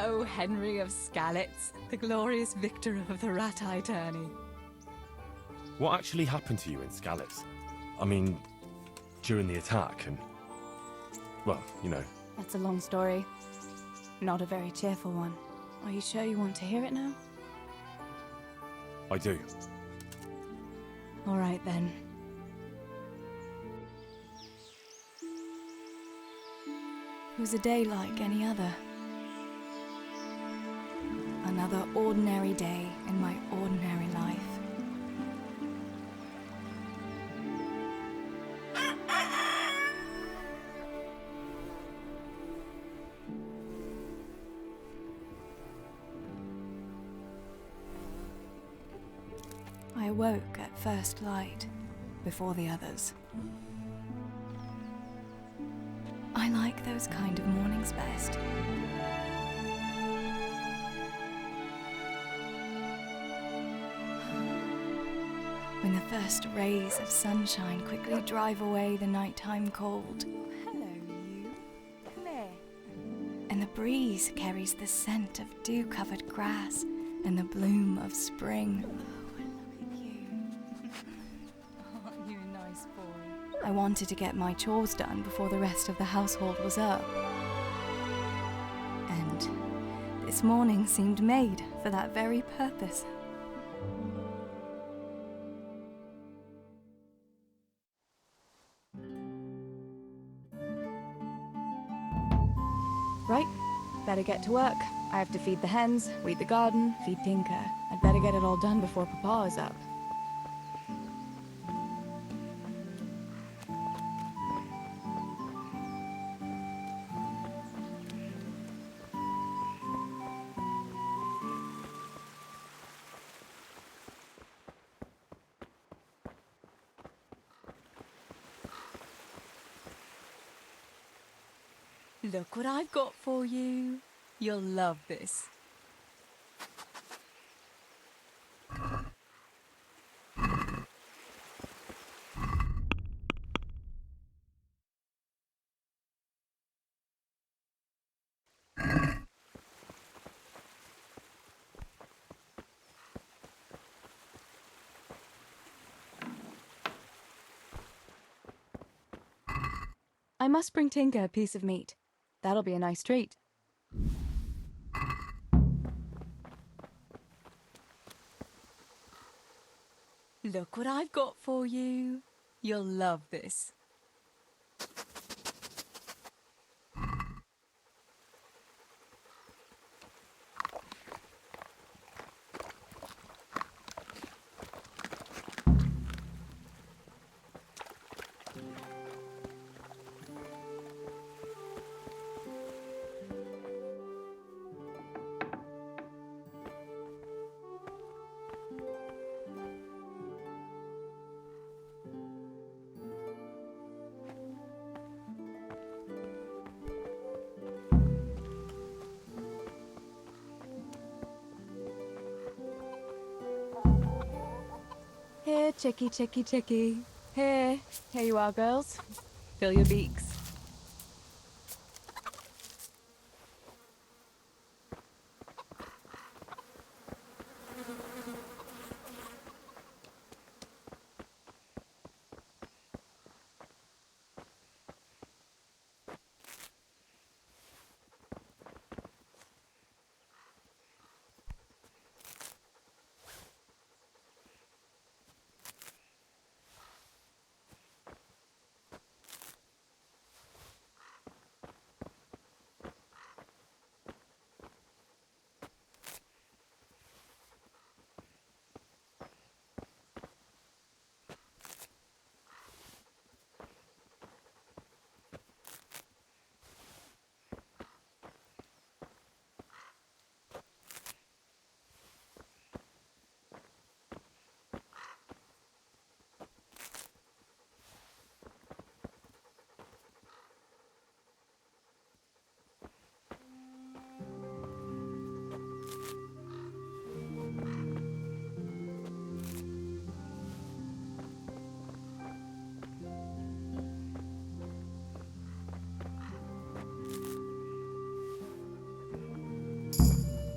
Oh, Henry of Skalitz, the glorious victor of the Rat-Eye tourney. What actually happened to you in Skalitz? I mean, during the attack and... well, you know. That's a long story. Not a very cheerful one. Are you sure you want to hear it now? I do. All right, then. It was a day like any other. Another ordinary day in my ordinary life. I awoke at first light, before the others. I like those kind of mornings best. When the first rays of sunshine quickly drive away the nighttime cold. Hello, you. Come here. And the breeze carries the scent of dew-covered grass and the bloom of spring. I wanted to get my chores done before the rest of the household was up. And this morning seemed made for that very purpose. Right, better get to work. I have to feed the hens, weed the garden, feed Tinker. I'd better get it all done before Papa is up. Look what I've got for you. You'll love this. I must bring Tinker a piece of meat. That'll be a nice treat. Look what I've got for you. You'll love this. Here, chickie, chickie, chickie. Here you are, girls. Fill your beaks.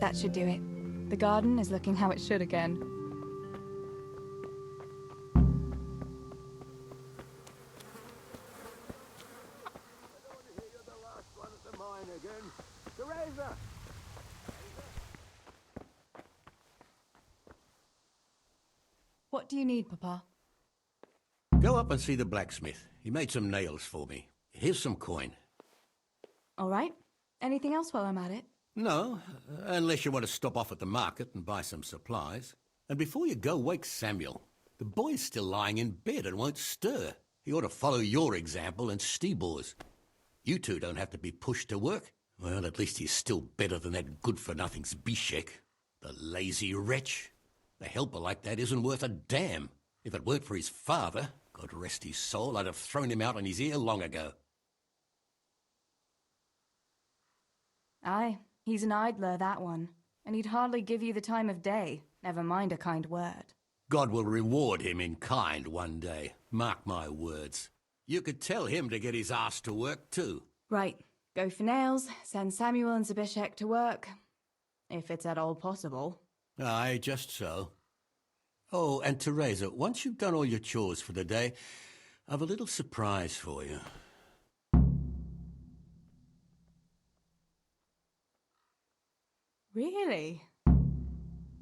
That should do it. The garden is looking how it should again. What do you need, Papa? Go up and see the blacksmith. He made some nails for me. Here's some coin. All right. Anything else while I'm at it? No, unless you want to stop off at the market and buy some supplies. And before you go, wake Samuel. The boy's still lying in bed and won't stir. He ought to follow your example and Stebor's. You two don't have to be pushed to work. Well, at least he's still better than that good-for-nothing Zbyszek. The lazy wretch. A helper like that isn't worth a damn. If it weren't for his father, God rest his soul, I'd have thrown him out on his ear long ago. Aye, he's an idler, that one. And he'd hardly give you the time of day, never mind a kind word. God will reward him in kind one day. Mark my words. You could tell him to get his ass to work, too. Right. Go for nails, send Samuel and Zbyszek to work. If it's at all possible. Aye, just so. Oh, and Teresa, once you've done all your chores for the day, I've a little surprise for you. Really?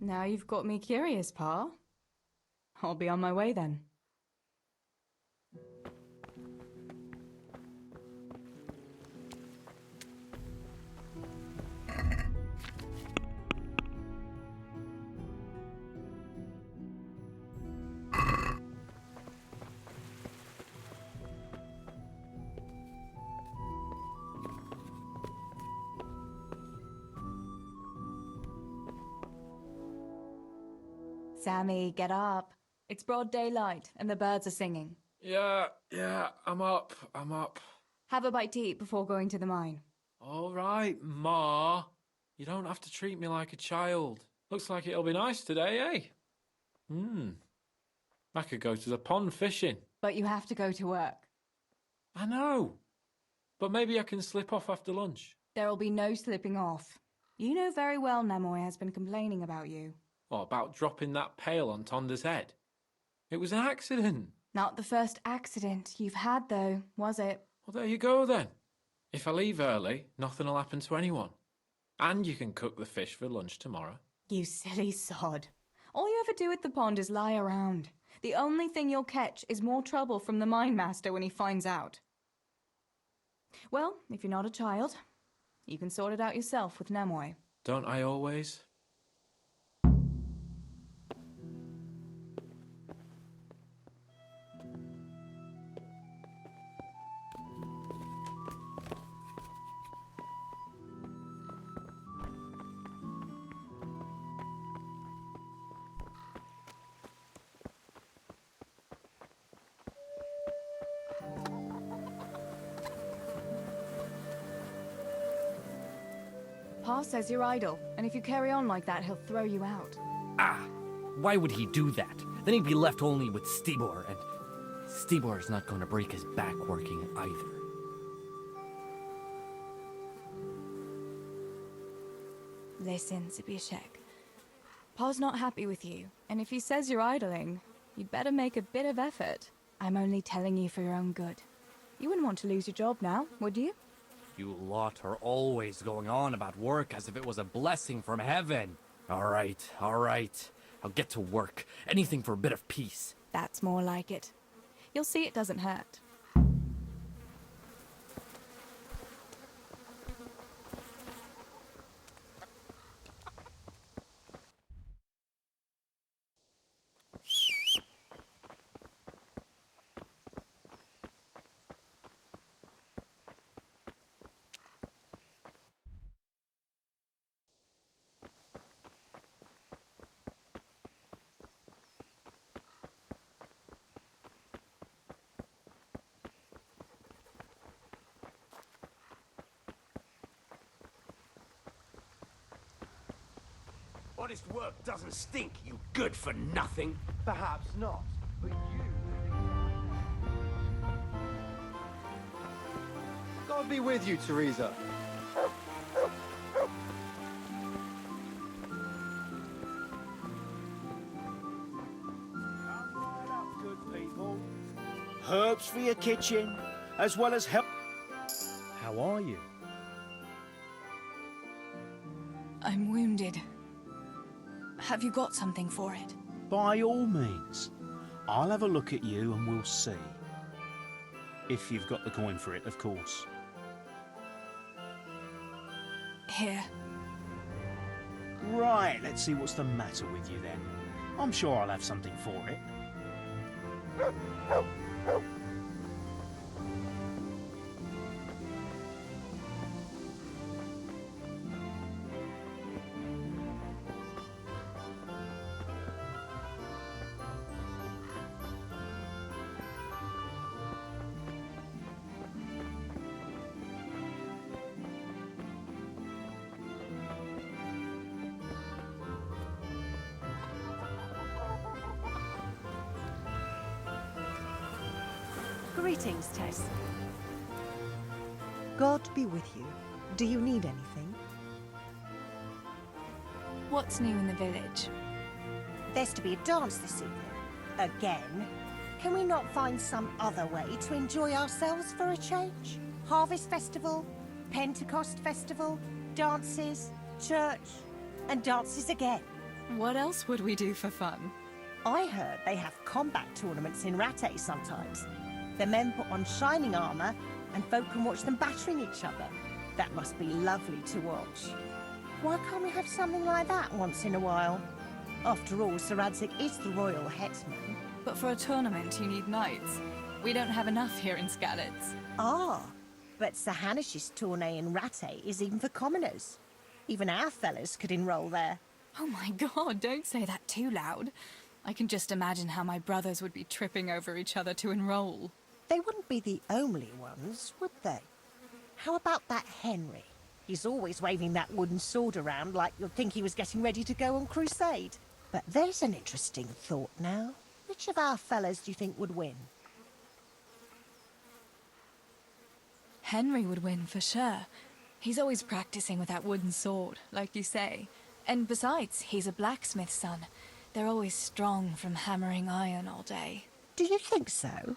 Now you've got me curious, Pa. I'll be on my way then. Sammy, get up. It's broad daylight and the birds are singing. Yeah, I'm up. Have a bite to eat before going to the mine. All right, Ma. You don't have to treat me like a child. Looks like it'll be nice today, eh? I could go to the pond fishing. But you have to go to work. I know. But maybe I can slip off after lunch. There'll be no slipping off. You know very well Nemoy has been complaining about you. What about dropping that pail on Tonda's head? It was an accident. Not the first accident you've had, though, was it? Well, there you go, then. If I leave early, nothing'll happen to anyone. And you can cook the fish for lunch tomorrow. You silly sod. All you ever do at the pond is lie around. The only thing you'll catch is more trouble from the mine master when he finds out. Well, if you're not a child, you can sort it out yourself with Nemoy. Don't I always? Pa says you're idle, and if you carry on like that, he'll throw you out. Ah, why would he do that? Then he'd be left only with Stibor, and Stibor's not going to break his back working either. Listen, Zbyszek. Pa's not happy with you, and if he says you're idling, you'd better make a bit of effort. I'm only telling you for your own good. You wouldn't want to lose your job now, would you? You lot are always going on about work as if it was a blessing from heaven. All right. I'll get to work. Anything for a bit of peace. That's more like it. You'll see it doesn't hurt. Honest work doesn't stink, you good for nothing. Perhaps not, but you... God be with you, Teresa. tips for your kitchen, as well as help. How are you? I'm wounded. Have you got something for it? By all means. I'll have a look at you and we'll see. If you've got the coin for it, of course. Here. Right, let's see what's the matter with you then. I'm sure I'll have something for it. Greetings, Tess. God be with you. Do you need anything? What's new in the village? There's to be a dance this evening. Again. Can we not find some other way to enjoy ourselves for a change? Harvest Festival, Pentecost Festival, dances, church, and dances again. What else would we do for fun? I heard they have combat tournaments in Rattay sometimes. The men put on shining armour, and folk can watch them battering each other. That must be lovely to watch. Why can't we have something like that once in a while? After all, Sir Radzig is the royal hetman. But for a tournament, you need knights. We don't have enough here in Skalitz. Ah, but Sir Hanish's tourney in Rattay is even for commoners. Even our fellas could enroll there. Oh my god, don't say that too loud. I can just imagine how my brothers would be tripping over each other to enroll. They wouldn't be the only ones, would they? How about that Henry? He's always waving that wooden sword around like you'd think he was getting ready to go on crusade. But there's an interesting thought now. Which of our fellas do you think would win? Henry would win for sure. He's always practicing with that wooden sword, like you say. And besides, he's a blacksmith's son. They're always strong from hammering iron all day. Do you think so?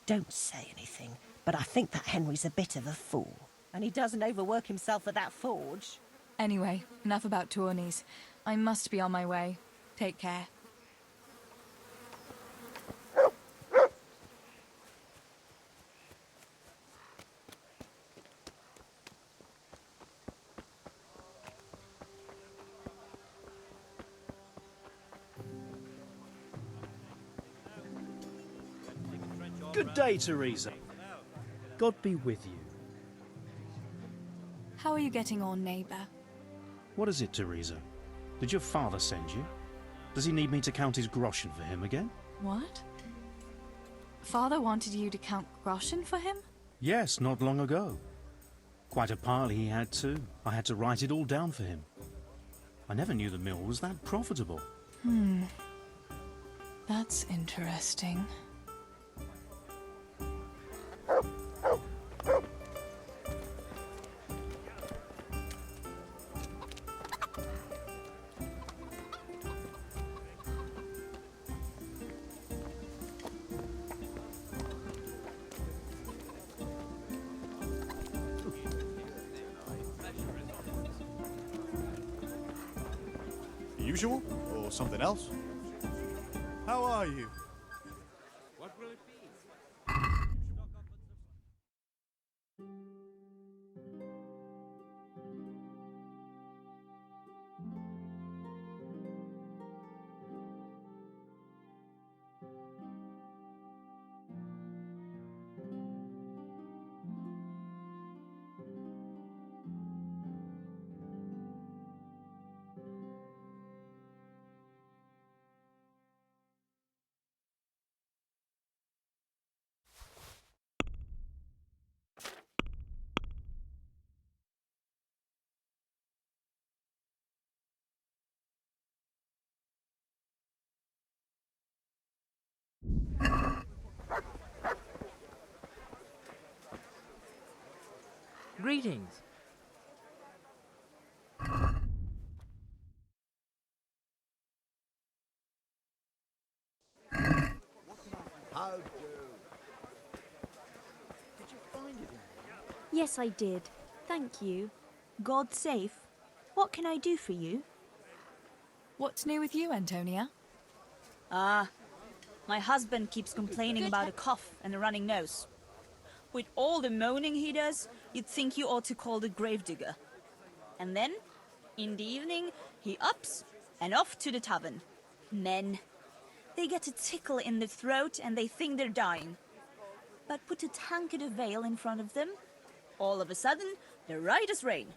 Don't say anything, but I think that Henry's a bit of a fool. And he doesn't overwork himself at that forge. Anyway, enough about tourneys. I must be on my way. Take care. Good day, Teresa. God be with you. How are you getting on, neighbour? What is it, Teresa? Did your father send you? Does he need me to count his groschen for him again? What? Father wanted you to count groschen for him? Yes, not long ago. Quite a pile he had too. I had to write it all down for him. I never knew the mill was that profitable. That's interesting. Usual or something else? How are you? What will it be? Greetings. How do? Yes, I did. Thank you. God safe. What can I do for you? What's new with you, Antonia? My husband keeps complaining about a cough and a running nose. With all the moaning he does, you'd think you ought to call the gravedigger. And then, in the evening, he ups and off to the tavern. Men. They get a tickle in the throat and they think they're dying. But put a tankard of ale in front of them, all of a sudden, they're right as rain.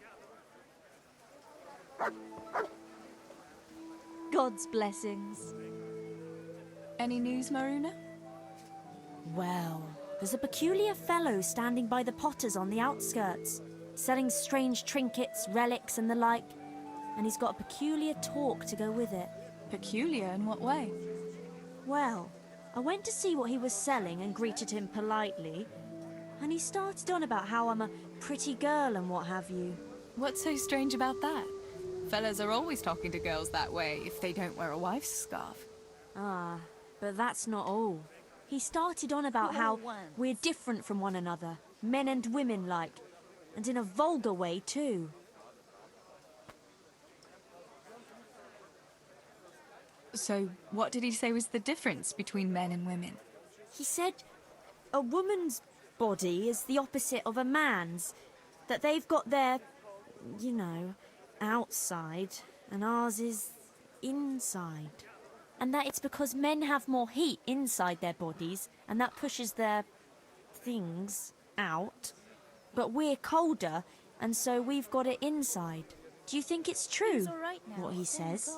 God's blessings. Any news, Maruna? Well, there's a peculiar fellow standing by the potters on the outskirts, selling strange trinkets, relics, and the like. And he's got a peculiar talk to go with it. Peculiar in what way? Well, I went to see what he was selling and greeted him politely, and he started on about how I'm a pretty girl and what have you. What's so strange about that? Fellas are always talking to girls that way if they don't wear a wife's scarf. Ah, but that's not all. He started on about how we're different from one another, men and women like, and in a vulgar way too. So, what did he say was the difference between men and women? He said a woman's body is the opposite of a man's, that they've got their, you know, outside, and ours is inside. And that it's because men have more heat inside their bodies, and that pushes their things out. But we're colder, and so we've got it inside. Do you think it's true, what he says?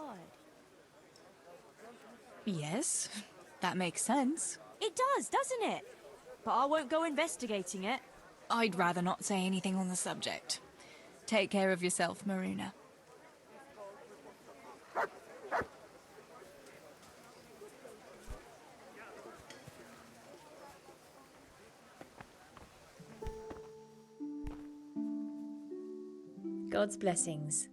Yes, that makes sense. It does, doesn't it? But I won't go investigating it. I'd rather not say anything on the subject. Take care of yourself, Maruna. God's blessings.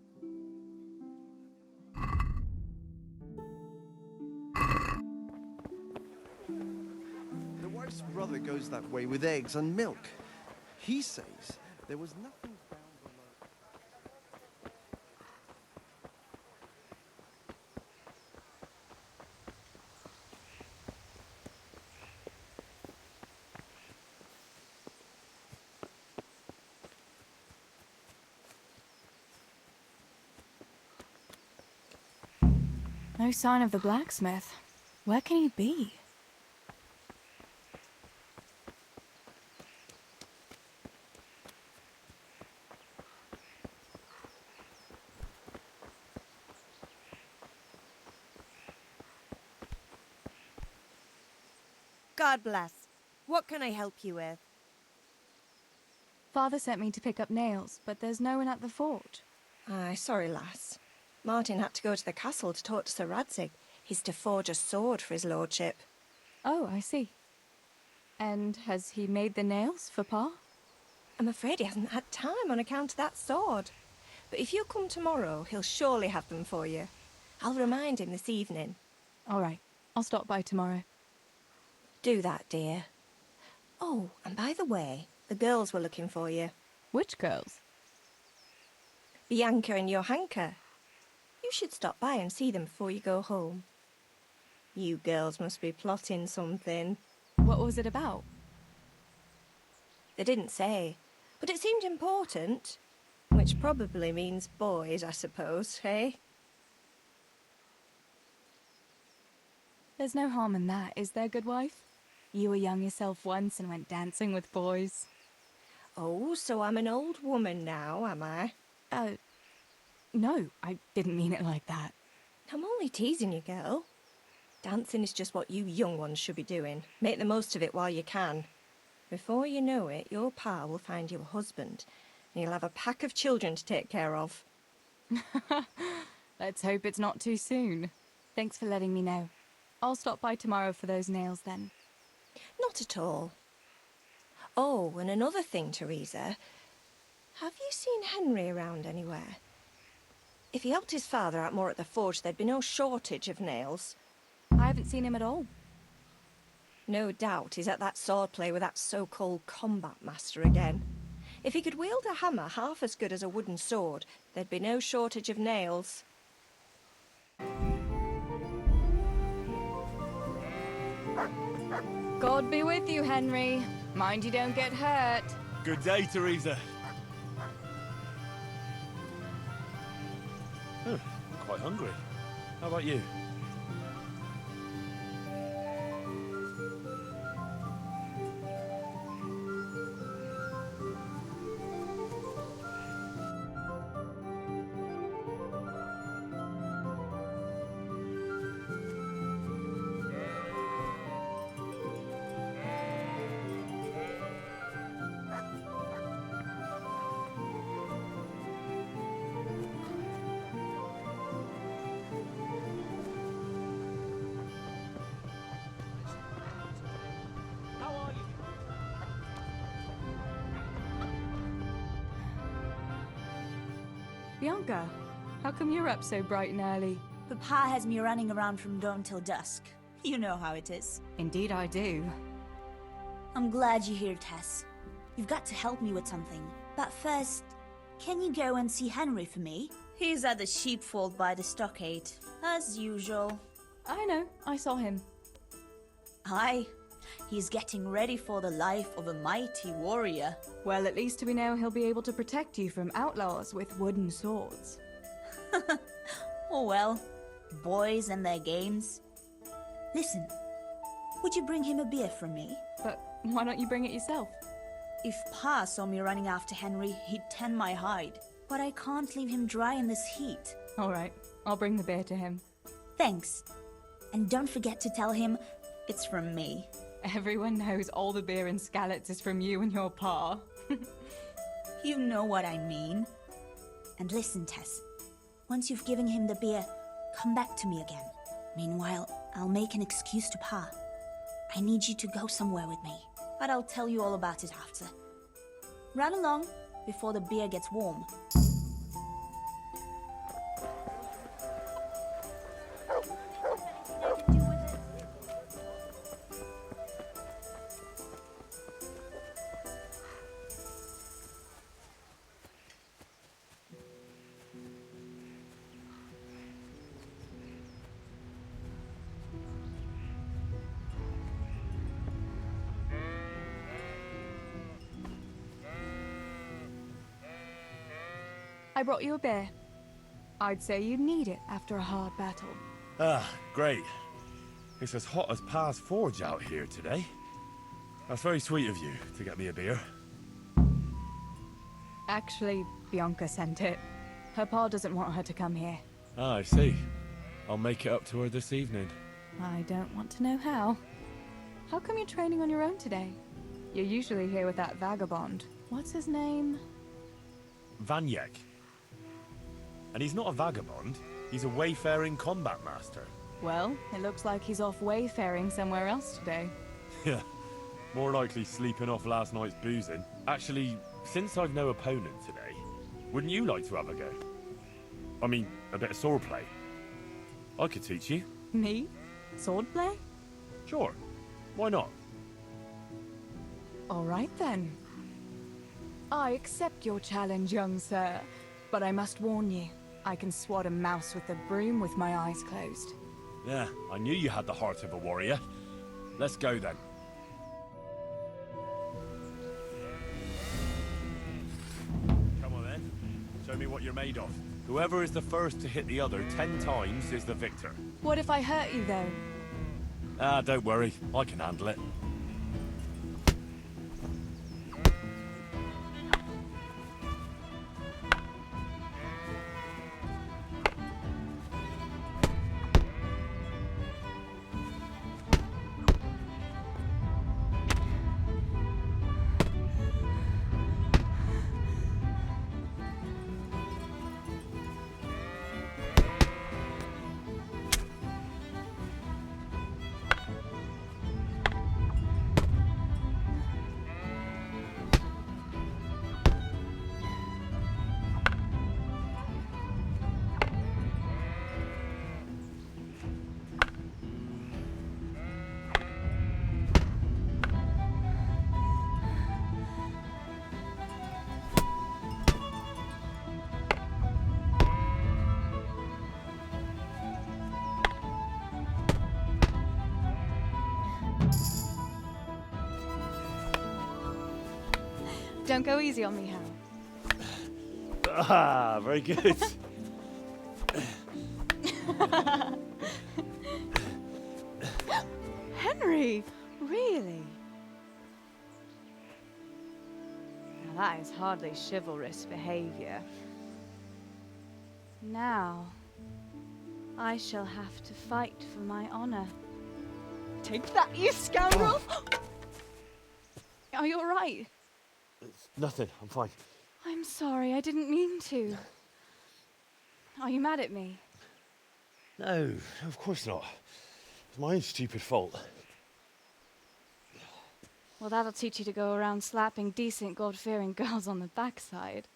The wife's brother goes that way with eggs and milk. He says there was nothing found on No sign of the blacksmith. Where can he be? God bless. What can I help you with? Father sent me to pick up nails, but there's no one at the fort. Aye, sorry, lass. Martin had to go to the castle to talk to Sir Radzig. He's to forge a sword for his lordship. Oh, I see. And has he made the nails for Pa? I'm afraid he hasn't had time on account of that sword. But if you come tomorrow, he'll surely have them for you. I'll remind him this evening. All right, I'll stop by tomorrow. Do that, dear. Oh, and by the way, the girls were looking for you. Which girls? Bianca and Johanka. You should stop by and see them before you go home. You girls must be plotting something. What was it about? They didn't say, but it seemed important. Which probably means boys, I suppose, hey? There's no harm in that, is there, good wife? You were young yourself once and went dancing with boys. Oh, so I'm an old woman now, am I? No, I didn't mean it like that. I'm only teasing you, girl. Dancing is just what you young ones should be doing. Make the most of it while you can. Before you know it, your pa will find you a husband, and you'll have a pack of children to take care of. Let's hope it's not too soon. Thanks for letting me know. I'll stop by tomorrow for those nails then. Not at all. Oh, and another thing, Teresa. Have you seen Henry around anywhere? If he helped his father out more at the forge, there'd be no shortage of nails. I haven't seen him at all. No doubt he's at that sword play with that so-called combat master again. If he could wield a hammer half as good as a wooden sword, there'd be no shortage of nails. God be with you, Henry. Mind you don't get hurt. Good day, Teresa. Oh, I'm quite hungry. How about you? Bianca, how come you're up so bright and early? Papa has me running around from dawn till dusk. You know how it is. Indeed I do. I'm glad you're here, Tess. You've got to help me with something. But first, can you go and see Henry for me? He's at the sheepfold by the stockade, as usual. I know, I saw him. Aye, he's getting ready for the life of a mighty warrior. Well, at least we know he'll be able to protect you from outlaws with wooden swords. Oh well, boys and their games. Listen, would you bring him a beer from me? But why don't you bring it yourself? If Pa saw me running after Henry, he'd tan my hide. But I can't leave him dry in this heat. All right, I'll bring the beer to him. Thanks. And don't forget to tell him it's from me. Everyone knows all the beer in Skalitz is from you and your pa. You know what I mean. And listen, Tess. Once you've given him the beer, come back to me again. Meanwhile, I'll make an excuse to Pa. I need you to go somewhere with me. But I'll tell you all about it after. Run along before the beer gets warm. I brought you a beer. I'd say you'd need it after a hard battle. Ah, great. It's as hot as Pa's Forge out here today. That's very sweet of you to get me a beer. Actually, Bianca sent it. Her pa doesn't want her to come here. Ah, I see. I'll make it up to her this evening. I don't want to know how. How come you're training on your own today? You're usually here with that vagabond. What's his name? Vanyek. And he's not a vagabond. He's a wayfaring combat master. Well, it looks like he's off wayfaring somewhere else today. Yeah, more likely sleeping off last night's boozing. Actually, since I've no opponent today, wouldn't you like to have a go? I mean, a bit of swordplay. I could teach you. Me? Swordplay? Sure. Why not? All right then. I accept your challenge, young sir. But I must warn you, I can swat a mouse with a broom with my eyes closed. Yeah, I knew you had the heart of a warrior. Let's go then. Come on then. Show me what you're made of. Whoever is the first to hit the other 10 times is the victor. What if I hurt you, though? Ah, don't worry. I can handle it. Don't go easy on me, Hal. Ah, very good. Henry, really? Now that is hardly chivalrous behavior. Now, I shall have to fight for my honor. Take that, you scoundrel! Are you all right? It's nothing. I'm fine. I'm sorry, I didn't mean to. Are you mad at me? No, of course not. It's my own stupid fault. Well, that'll teach you to go around slapping decent, God-fearing girls on the backside.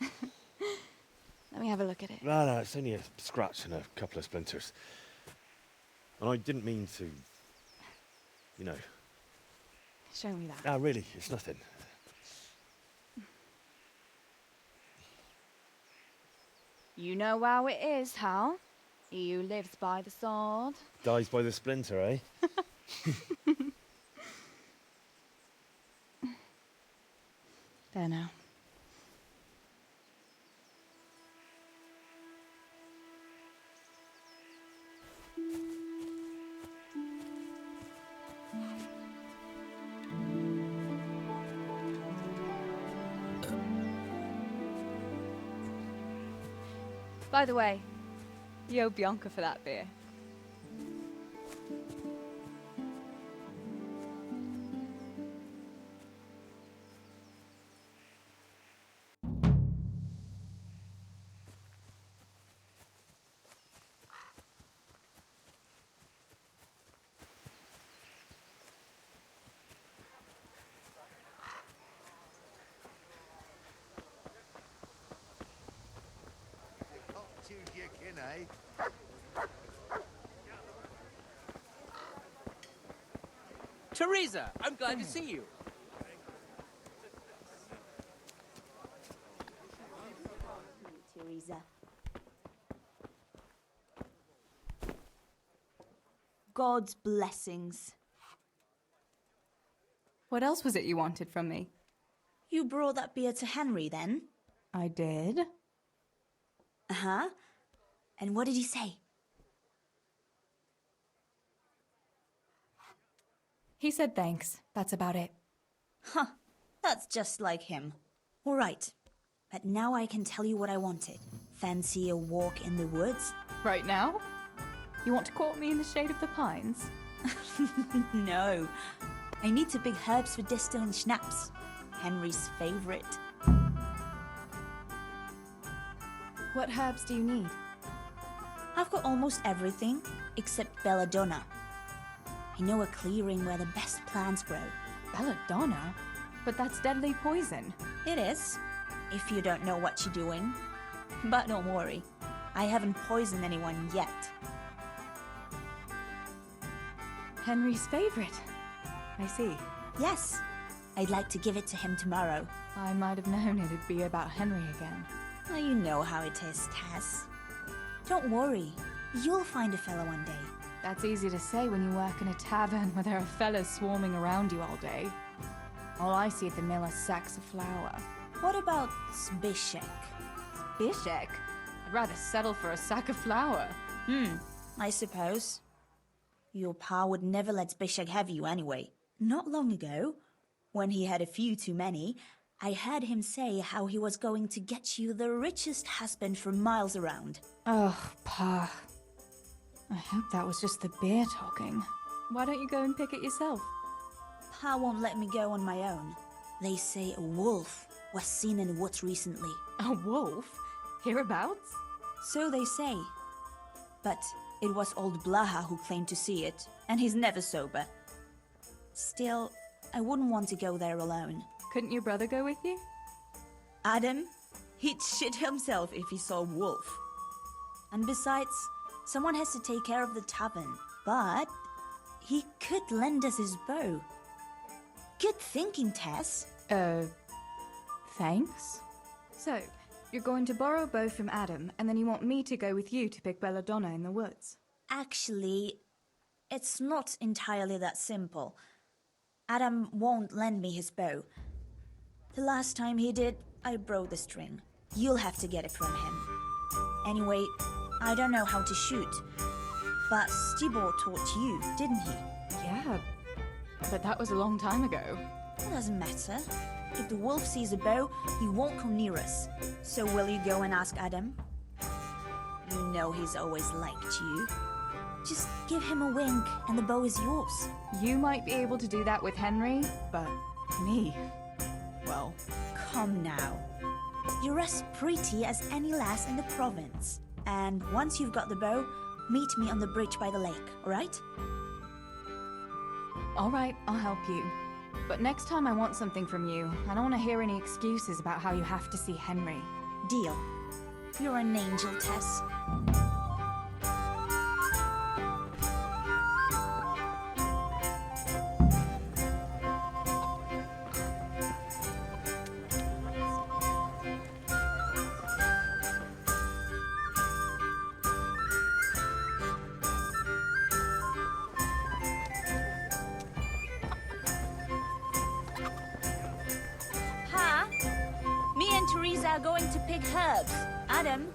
Let me have a look at it. No, it's only a scratch and a couple of splinters. And I didn't mean to, you know. Show me that. No, really, it's nothing. You know how it is, Hal. He who lives by the sword Dies by the splinter, eh? There now. By the way, you owe Bianca for that beer. Teresa, I'm glad to see you. Teresa. God's blessings. What else was it you wanted from me? You brought that beer to Henry then? I did. Uh-huh. And what did he say? He said thanks. That's about it. Huh. That's just like him. All right. But now I can tell you what I wanted. Fancy a walk in the woods? Right now? You want to court me in the shade of the pines? No. I need to pick herbs for distilling schnapps. Henry's favorite. What herbs do you need? I've got almost everything except belladonna. I know a clearing where the best plants grow. Belladonna? But that's deadly poison. It is, if you don't know what you're doing. But don't worry, I haven't poisoned anyone yet. Henry's favorite. I see. Yes, I'd like to give it to him tomorrow. I might have known it'd be about Henry again. Well, you know how it is, Tess. Don't worry, you'll find a fella one day. That's easy to say when you work in a tavern where there are fellas swarming around you all day. All I see at the mill are sacks of flour. What about Zbyszek? Zbyszek? I'd rather settle for a sack of flour. I suppose. Your pa would never let Zbyszek have you anyway. Not long ago, when he had a few too many, I heard him say how he was going to get you the richest husband for miles around. Oh, Pa. I hope that was just the beer talking. Why don't you go and pick it yourself? Pa won't let me go on my own. They say a wolf was seen in the woods recently. A wolf? Hereabouts? So they say. But it was old Blaha who claimed to see it, and he's never sober. Still, I wouldn't want to go there alone. Couldn't your brother go with you? Adam? He'd shit himself if he saw a wolf. And besides, someone has to take care of the tavern. But he could lend us his bow. Good thinking, Tess. Thanks? So, you're going to borrow a bow from Adam, and then you want me to go with you to pick belladonna in the woods? Actually, it's not entirely that simple. Adam won't lend me his bow. The last time he did, I broke the string. You'll have to get it from him. Anyway, I don't know how to shoot. But Stibor taught you, didn't he? Yeah, but that was a long time ago. It doesn't matter. If the wolf sees a bow, he won't come near us. So will you go and ask Adam? You know he's always liked you. Just give him a wink and the bow is yours. You might be able to do that with Henry, but me, well... Come now. You're as pretty as any lass in the province. And once you've got the bow, meet me on the bridge by the lake, alright? Alright, I'll help you. But next time I want something from you. I don't want to hear any excuses about how you have to see Henry. Deal. You're an angel, Tess. Are going to pick herbs. Adam,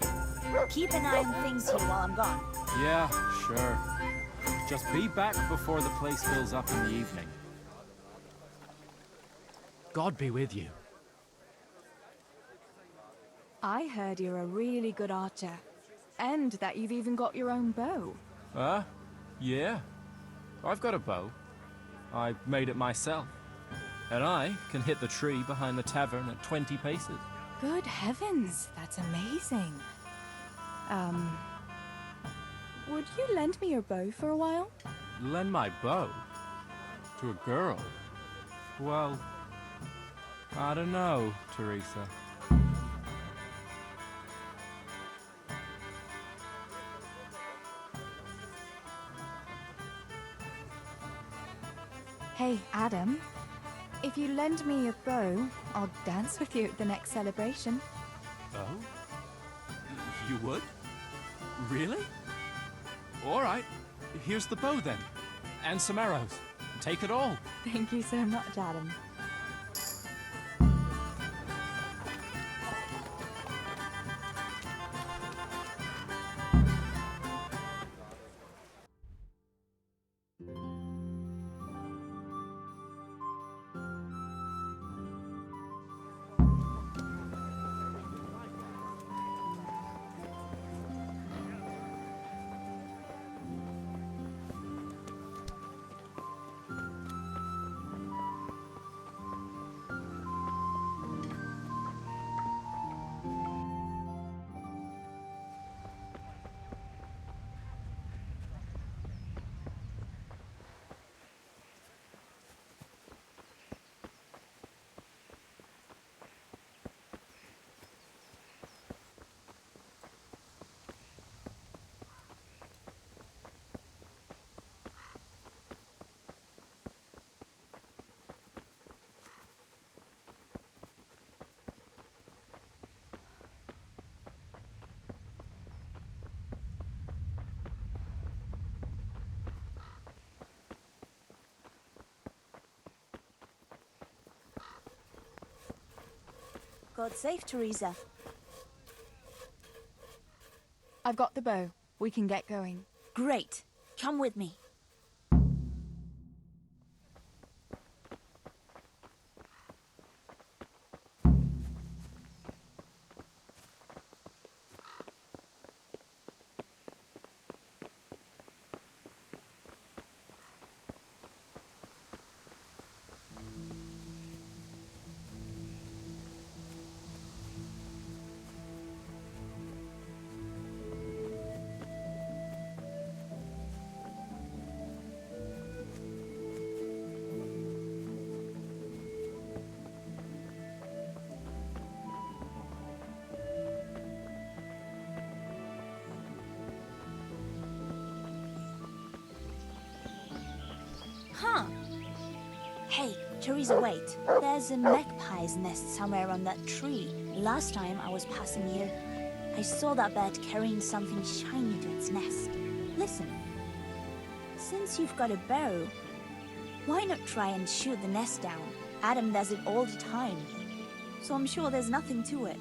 keep an eye on things here while I'm gone. Yeah, sure. Just be back before the place fills up in the evening. God be with you. I heard you're a really good archer. And that you've even got your own bow. Yeah. I've got a bow. I made it myself. And I can hit the tree behind the tavern at 20 paces. Good heavens, that's amazing. Would you lend me your bow for a while? Lend my bow? To a girl? Well, I don't know, Teresa. Hey, Adam. If you lend me your bow, I'll dance with you at the next celebration. Oh? You would? Really? All right. Here's the bow then. And some arrows. Take it all. Thank you so much, Adam. God save Teresa. I've got the bow. We can get going. Great. Come with me. Huh. Hey, Teresa, wait. There's a magpie's nest somewhere on that tree. Last time I was passing here, I saw that bird carrying something shiny to its nest. Listen. Since you've got a bow, why not try and shoot the nest down? Adam does it all the time. so I'm sure there's nothing to it.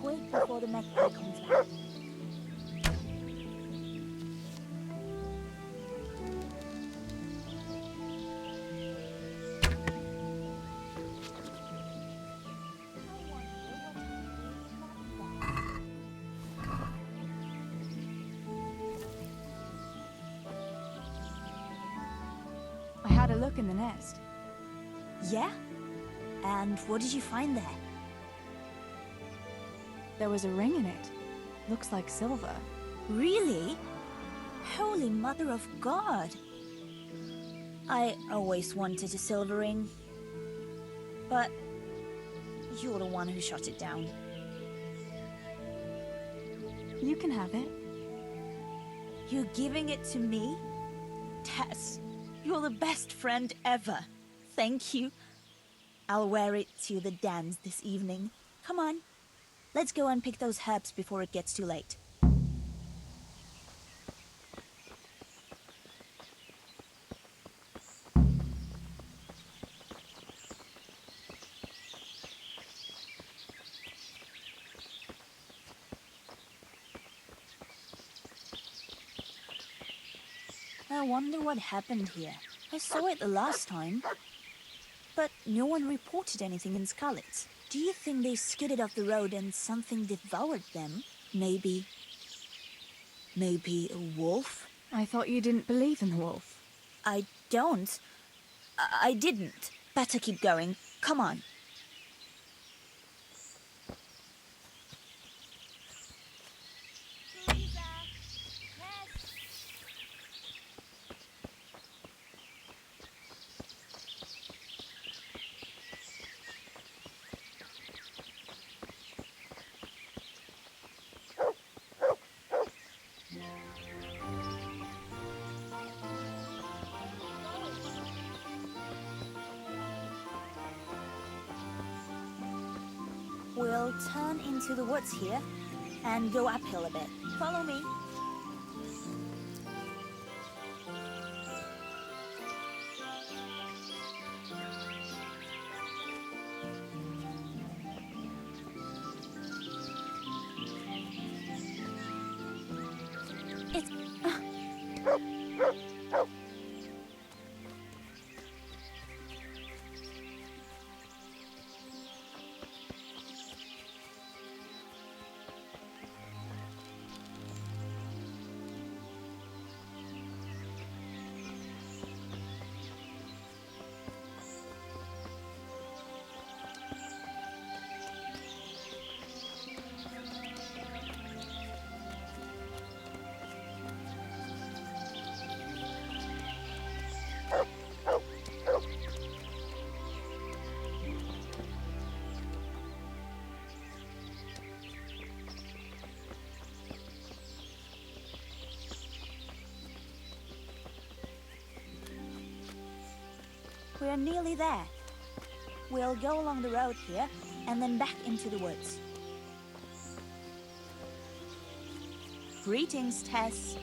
Quick before the magpie comes back. I had a look in the nest. Yeah? And what did you find there? There was a ring in it. Looks like silver. Really? Holy Mother of God! I always wanted a silver ring. But you're the one who shot it down. You can have it. You're giving it to me? Tess, you're the best friend ever. Thank you. I'll wear it to the dance this evening. Come on. Let's go and pick those herbs before it gets too late. I wonder what happened here. I saw it the last time, but no one reported anything in Scarlet. Do you think they skidded off the road and something devoured them? Maybe a wolf? I thought you didn't believe in the wolf. I don't. I didn't. Better keep going. Come on. We'll turn into the woods here and go uphill a bit. Follow me. It's... We're nearly there. We'll go along the road here and then back into the woods. Greetings, Tess.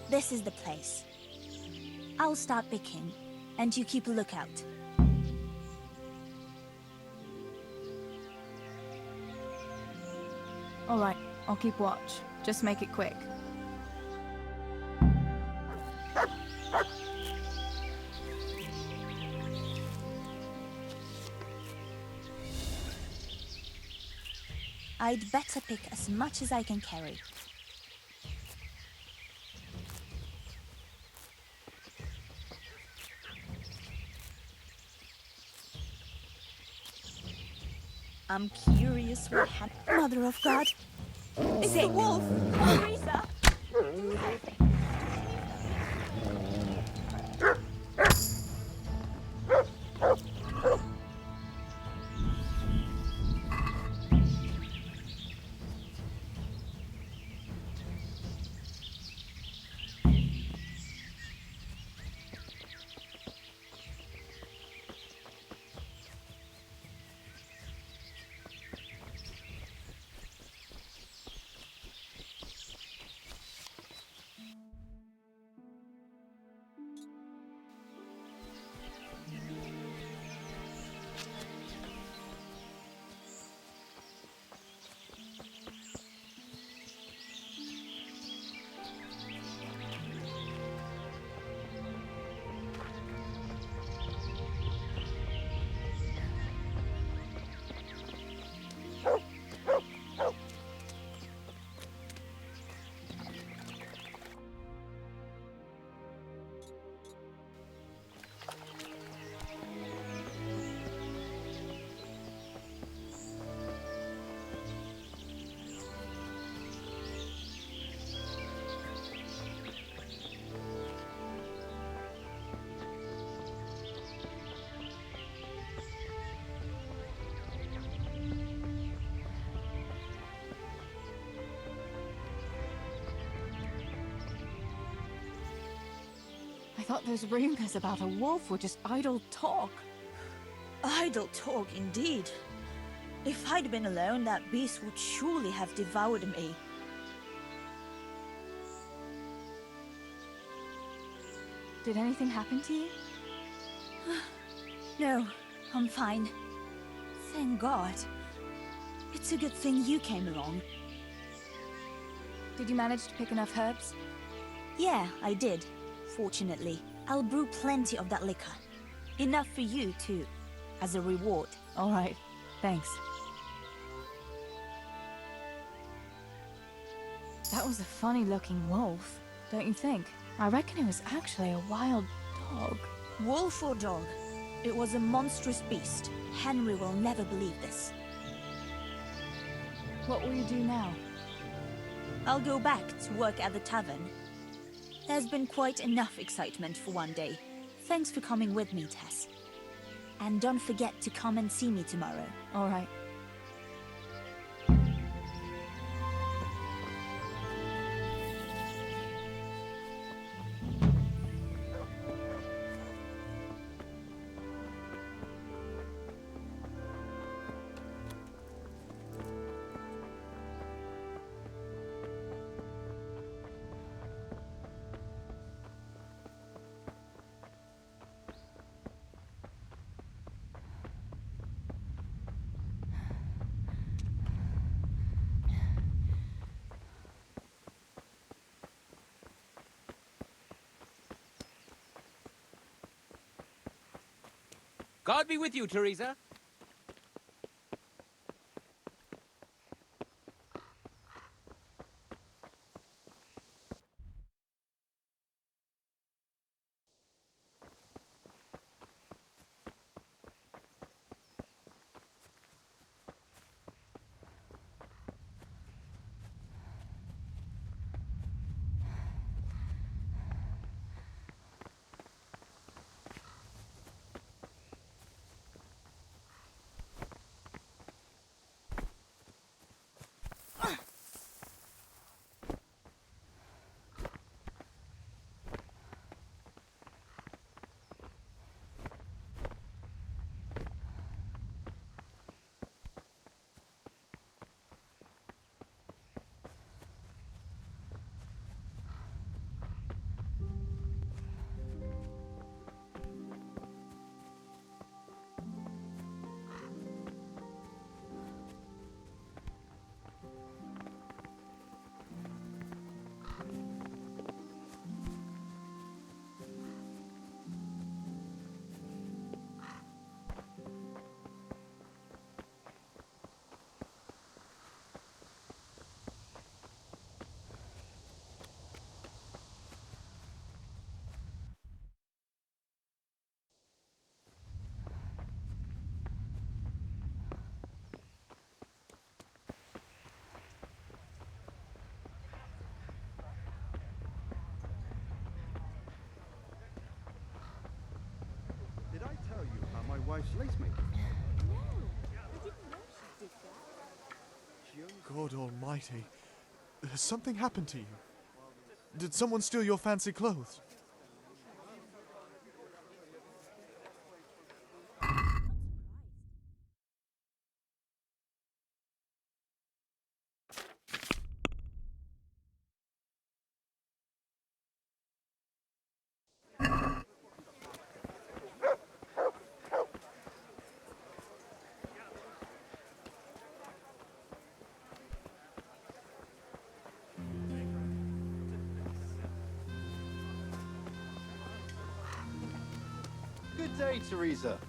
This is the place. I'll start picking, and you keep a lookout. All right, I'll keep watch. Just make it quick. I'd better pick as much as I can carry. I'm curious what happened. Mother of God! It's a wolf! Teresa! thought those rumors about a wolf were just idle talk. Idle talk, indeed. If I'd been alone, that beast would surely have devoured me. Did anything happen to you? No, I'm fine. Thank God. It's a good thing you came along. Did you manage to pick enough herbs? Yeah, I did. Fortunately, I'll brew plenty of that liquor. Enough for you, too, as a reward. All right, thanks. That was a funny-looking wolf, don't you think? I reckon it was actually a wild dog. Wolf or dog? It was a monstrous beast. Henry will never believe this. What will you do now? I'll go back to work at the tavern. There's been quite enough excitement for one day. Thanks for coming with me, Tess. And don't forget to come and see me tomorrow. All right. God be with you, Teresa. Did I tell you about my wife's lace making? No, I didn't know she did that. God almighty. Has something happened to you? Did someone steal your fancy clothes? Good day, Teresa.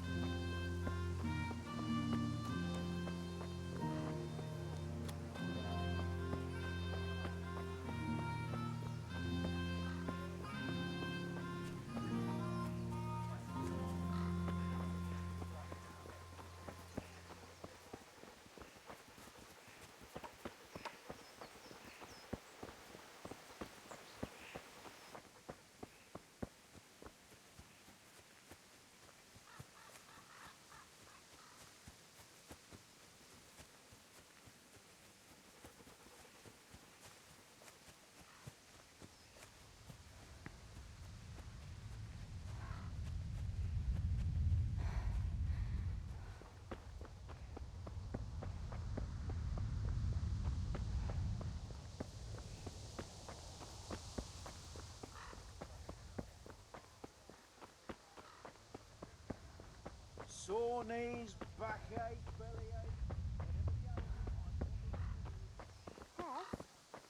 Sore knees, backache, bellyache.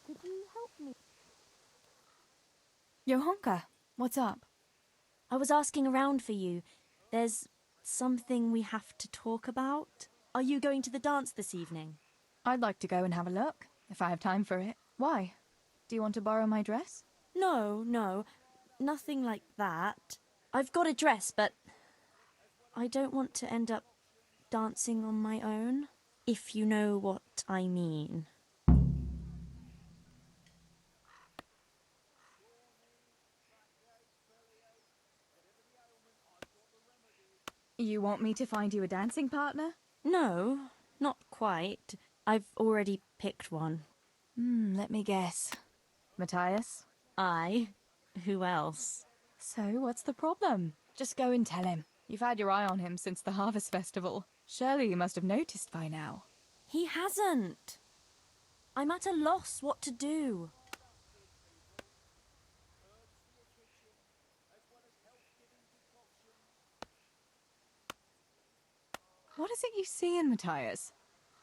Could you help me? Johanka, what's up? I was asking around for you. There's something we have to talk about. Are you going to the dance this evening? I'd like to go and have a look, if I have time for it. Why? Do you want to borrow my dress? No, nothing like that. I've got a dress, but I don't want to end up dancing on my own, if you know what I mean. You want me to find you a dancing partner? No, not quite. I've already picked one. Let me guess. Matthias? I? Who else? So, what's the problem? Just go and tell him. You've had your eye on him since the Harvest Festival. Surely you must have noticed by now. He hasn't. I'm at a loss what to do. What is it you see in Matthias?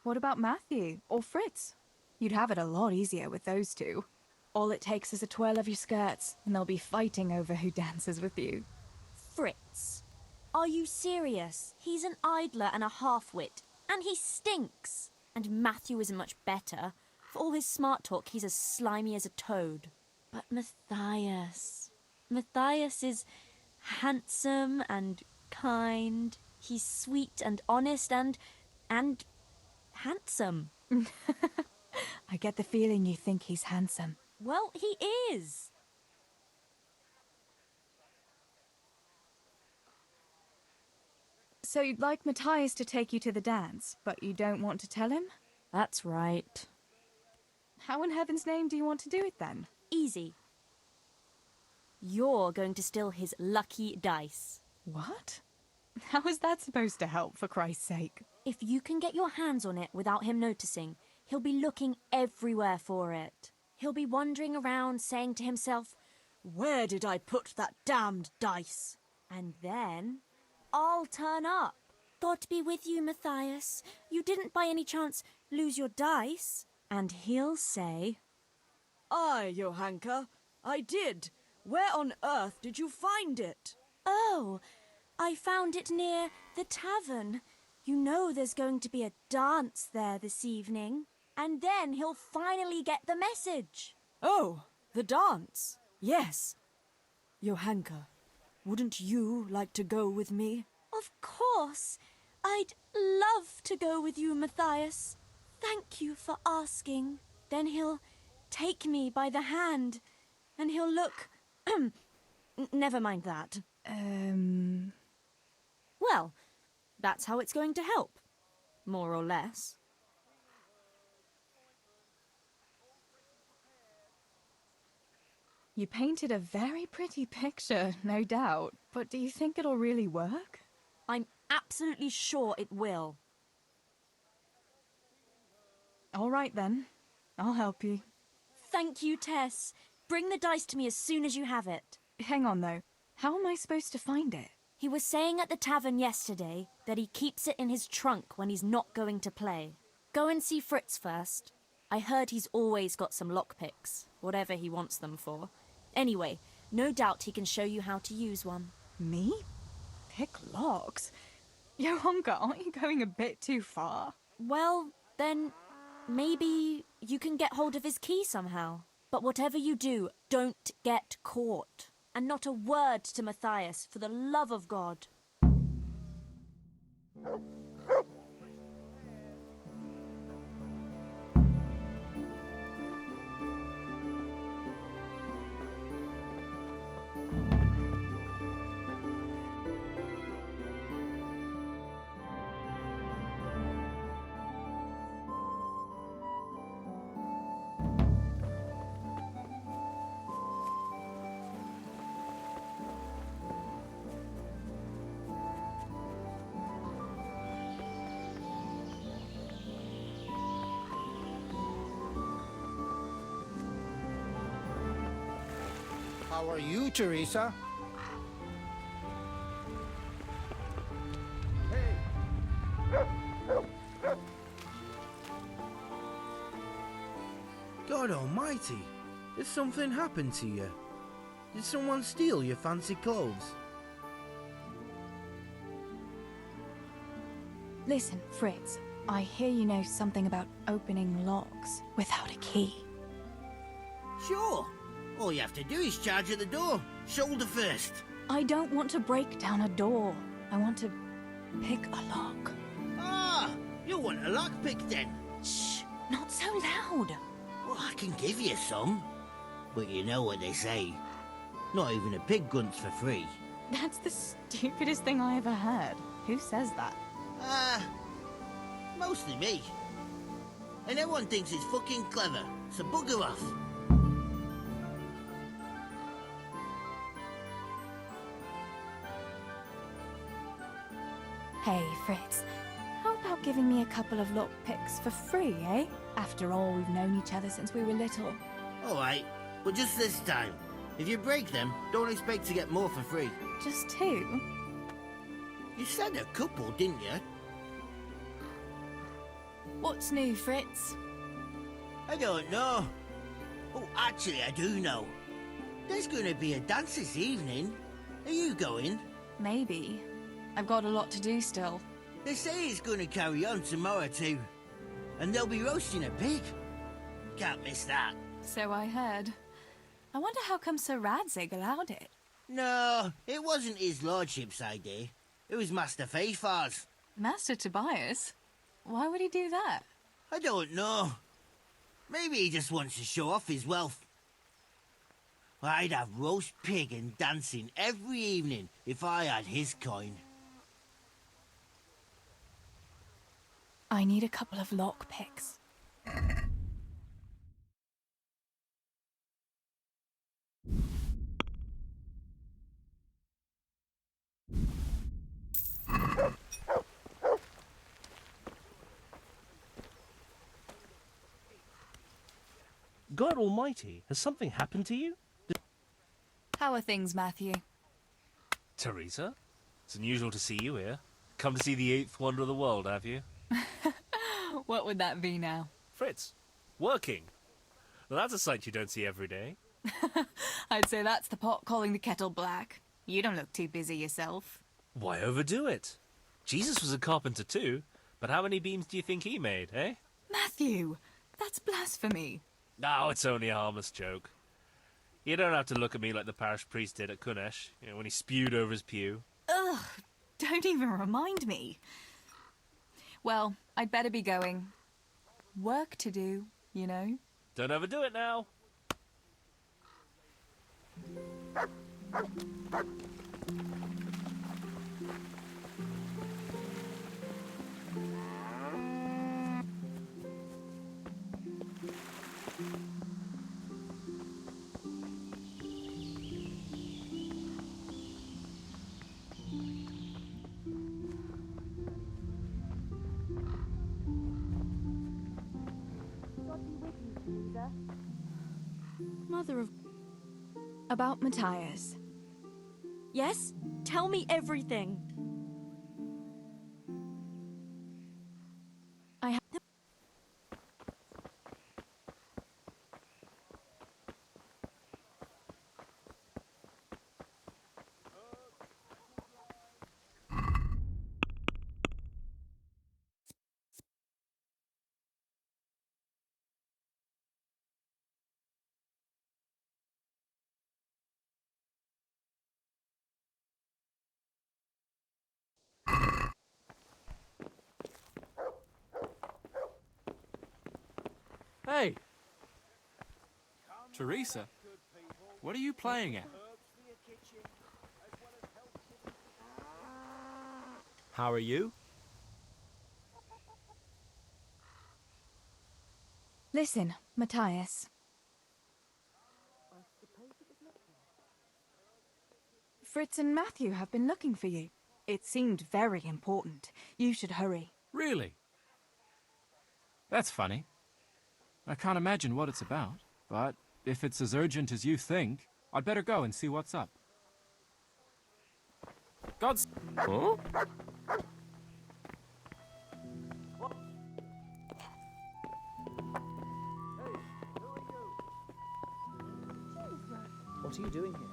What about Matthew or Fritz? You'd have it a lot easier with those two. All it takes is a twirl of your skirts, and they'll be fighting over who dances with you. Fritz? Are you serious? He's an idler and a half-wit, and he stinks. And Matthew isn't much better. For all his smart talk, he's as slimy as a toad. But Matthias is handsome and kind. He's sweet and honest and handsome. I get the feeling you think he's handsome. Well, he is. So you'd like Matthias to take you to the dance, but you don't want to tell him? That's right. How in heaven's name do you want to do it then? Easy. You're going to steal his lucky dice. What? How is that supposed to help, for Christ's sake? If you can get your hands on it without him noticing, he'll be looking everywhere for it. He'll be wandering around saying to himself, "Where did I put that damned dice?" And then I'll turn up. God be with you, Matthias. You didn't by any chance lose your dice? And he'll say, "Aye, Johanka, I did. Where on earth did you find it?" "Oh, I found it near the tavern. You know there's going to be a dance there this evening." And then he'll finally get the message. "Oh, the dance. Yes. Johanka, wouldn't you like to go with me?" Of course. I'd love to go with you, Matthias. Thank you for asking. Then he'll take me by the hand, and he'll look... Never mind that. Well, that's how it's going to help. More or less. You painted a very pretty picture, no doubt. But do you think it'll really work? I'm absolutely sure it will. All right then. I'll help you. Thank you, Tess. Bring the dice to me as soon as you have it. Hang on, though. How am I supposed to find it? He was saying at the tavern yesterday that he keeps it in his trunk when he's not going to play. Go and see Fritz first. I heard he's always got some lockpicks, whatever he wants them for. Anyway, no doubt he can show you how to use one. Me? Pick locks? Johanka, aren't you going a bit too far? Well, then maybe you can get hold of his key somehow. But whatever you do, don't get caught. And not a word to Matthias, for the love of God. How are you, Teresa? Hey, God almighty! Did something happen to you? Did someone steal your fancy clothes? Listen, Fritz, I hear you know something about opening locks without a key. Sure. All you have to do is charge at the door, shoulder first. I don't want to break down a door. I want to pick a lock. Ah, you want a lockpick then? Shh, not so loud. Well, I can give you some. But you know what they say. Not even a pig grunts for free. That's the stupidest thing I ever heard. Who says that? Mostly me. And everyone thinks it's fucking clever, so bugger off. Hey, Fritz, how about giving me a couple of lockpicks for free, eh? After all, we've known each other since we were little. Alright, but just this time. If you break them, don't expect to get more for free. Just two? You said a couple, didn't you? What's new, Fritz? I don't know. Oh, actually, I do know. There's going to be a dance this evening. Are you going? Maybe. I've got a lot to do still. They say it's going to carry on tomorrow too. And they'll be roasting a pig. Can't miss that. So I heard. I wonder how come Sir Radzig allowed it? No, it wasn't his lordship's idea. It was Master Fayfar's. Master Tobias? Why would he do that? I don't know. Maybe he just wants to show off his wealth. I'd have roast pig and dancing every evening if I had his coin. I need a couple of lockpicks. God almighty, has something happened to you? How are things, Matthew? Teresa, it's unusual to see you here. Come to see the eighth wonder of the world, have you? What would that be now? Fritz, working. Well, that's a sight you don't see every day. I'd say that's the pot calling the kettle black. You don't look too busy yourself. Why overdo it? Jesus was a carpenter too, but how many beams do you think he made, eh? Matthew, that's blasphemy. No, it's only a harmless joke. You don't have to look at me like the parish priest did at Kunesh, when he spewed over his pew. Ugh, don't even remind me. Well, I'd better be going. Work to do, you know. Don't overdo it now. Mother of... About Matthias. Yes? Tell me everything. I have... Hey! Teresa, what are you playing at? How are you? Listen, Matthias. Fritz and Matthew have been looking for you. It seemed very important. You should hurry. Really? That's funny. I can't imagine what it's about, but if it's as urgent as you think, I'd better go and see what's up. God's... Huh? What are you doing here?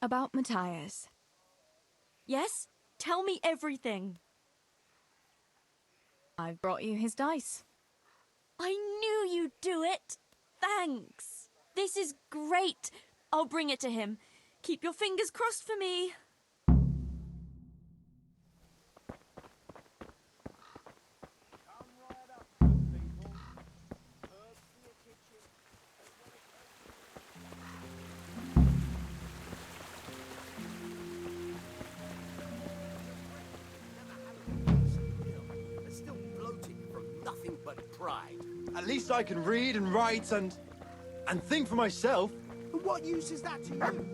About Matthias. Yes? Tell me everything. I've brought you his dice. I knew you'd do it. Thanks. This is great. I'll bring it to him. Keep your fingers crossed for me. Still bloated from nothing but pride. At least I can read and write and think for myself. But what use is that to you?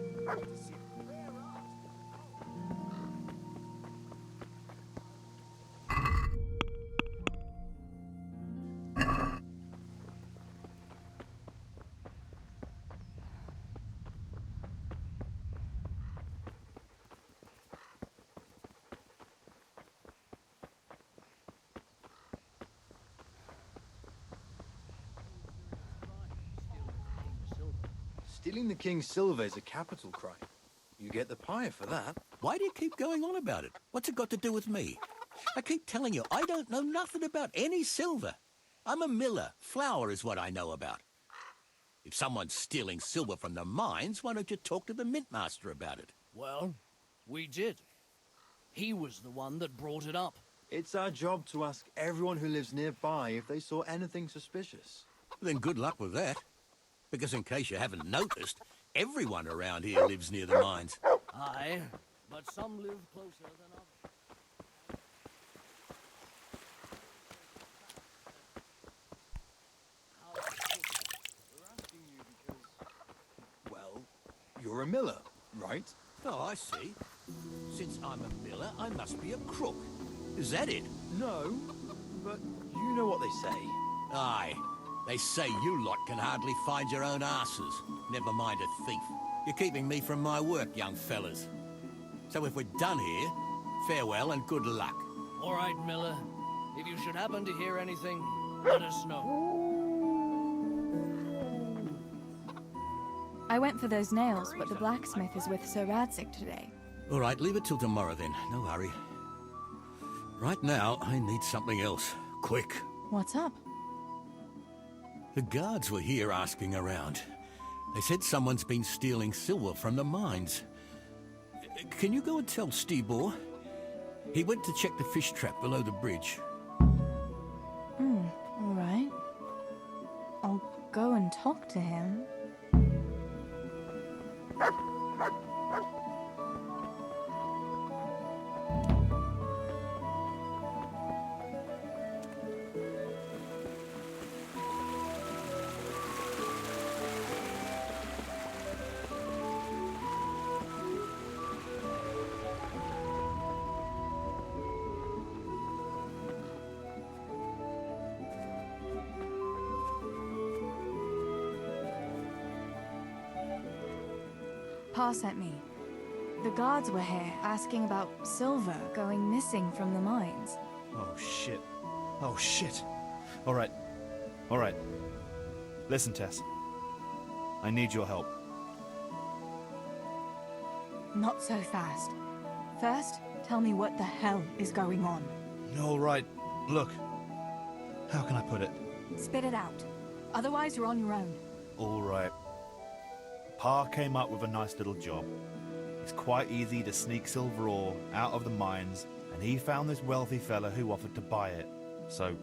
Stealing the king's silver is a capital crime. You get the pyre for that. Why do you keep going on about it? What's it got to do with me? I keep telling you, I don't know nothing about any silver. I'm a miller. Flour is what I know about. If someone's stealing silver from the mines, why don't you talk to the mintmaster about it? Well, we did. He was the one that brought it up. It's our job to ask everyone who lives nearby if they saw anything suspicious. Then good luck with that. Because in case you haven't noticed, everyone around here lives near the mines. Aye, but some live closer than others. Well, you're a miller, right? Oh, I see. Since I'm a miller, I must be a crook. Is that it? No, but you know what they say. Aye. They say you lot can hardly find your own asses. Never mind a thief. You're keeping me from my work, young fellas. So if we're done here, farewell and good luck. All right, Miller. If you should happen to hear anything, let us know. I went for those nails, but the blacksmith is with Sir Radzig today. All right, leave it till tomorrow then. No hurry. Right now, I need something else. Quick. What's up? The guards were here asking around. They said someone's been stealing silver from the mines. Can you go and tell Stibor? He went to check the fish trap below the bridge. All right. I'll go and talk to him. Pa sent me. The guards were here asking about silver going missing from the mines. Oh, shit. Oh, shit. All right. All right. Listen, Tess. I need your help. Not so fast. First, tell me what the hell is going on. All right. Look. How can I put it? Spit it out. Otherwise, you're on your own. All right. Pa came up with a nice little job. He it's quite easy to sneak silver ore out of the mines, and he found this wealthy fella who offered to buy it. So,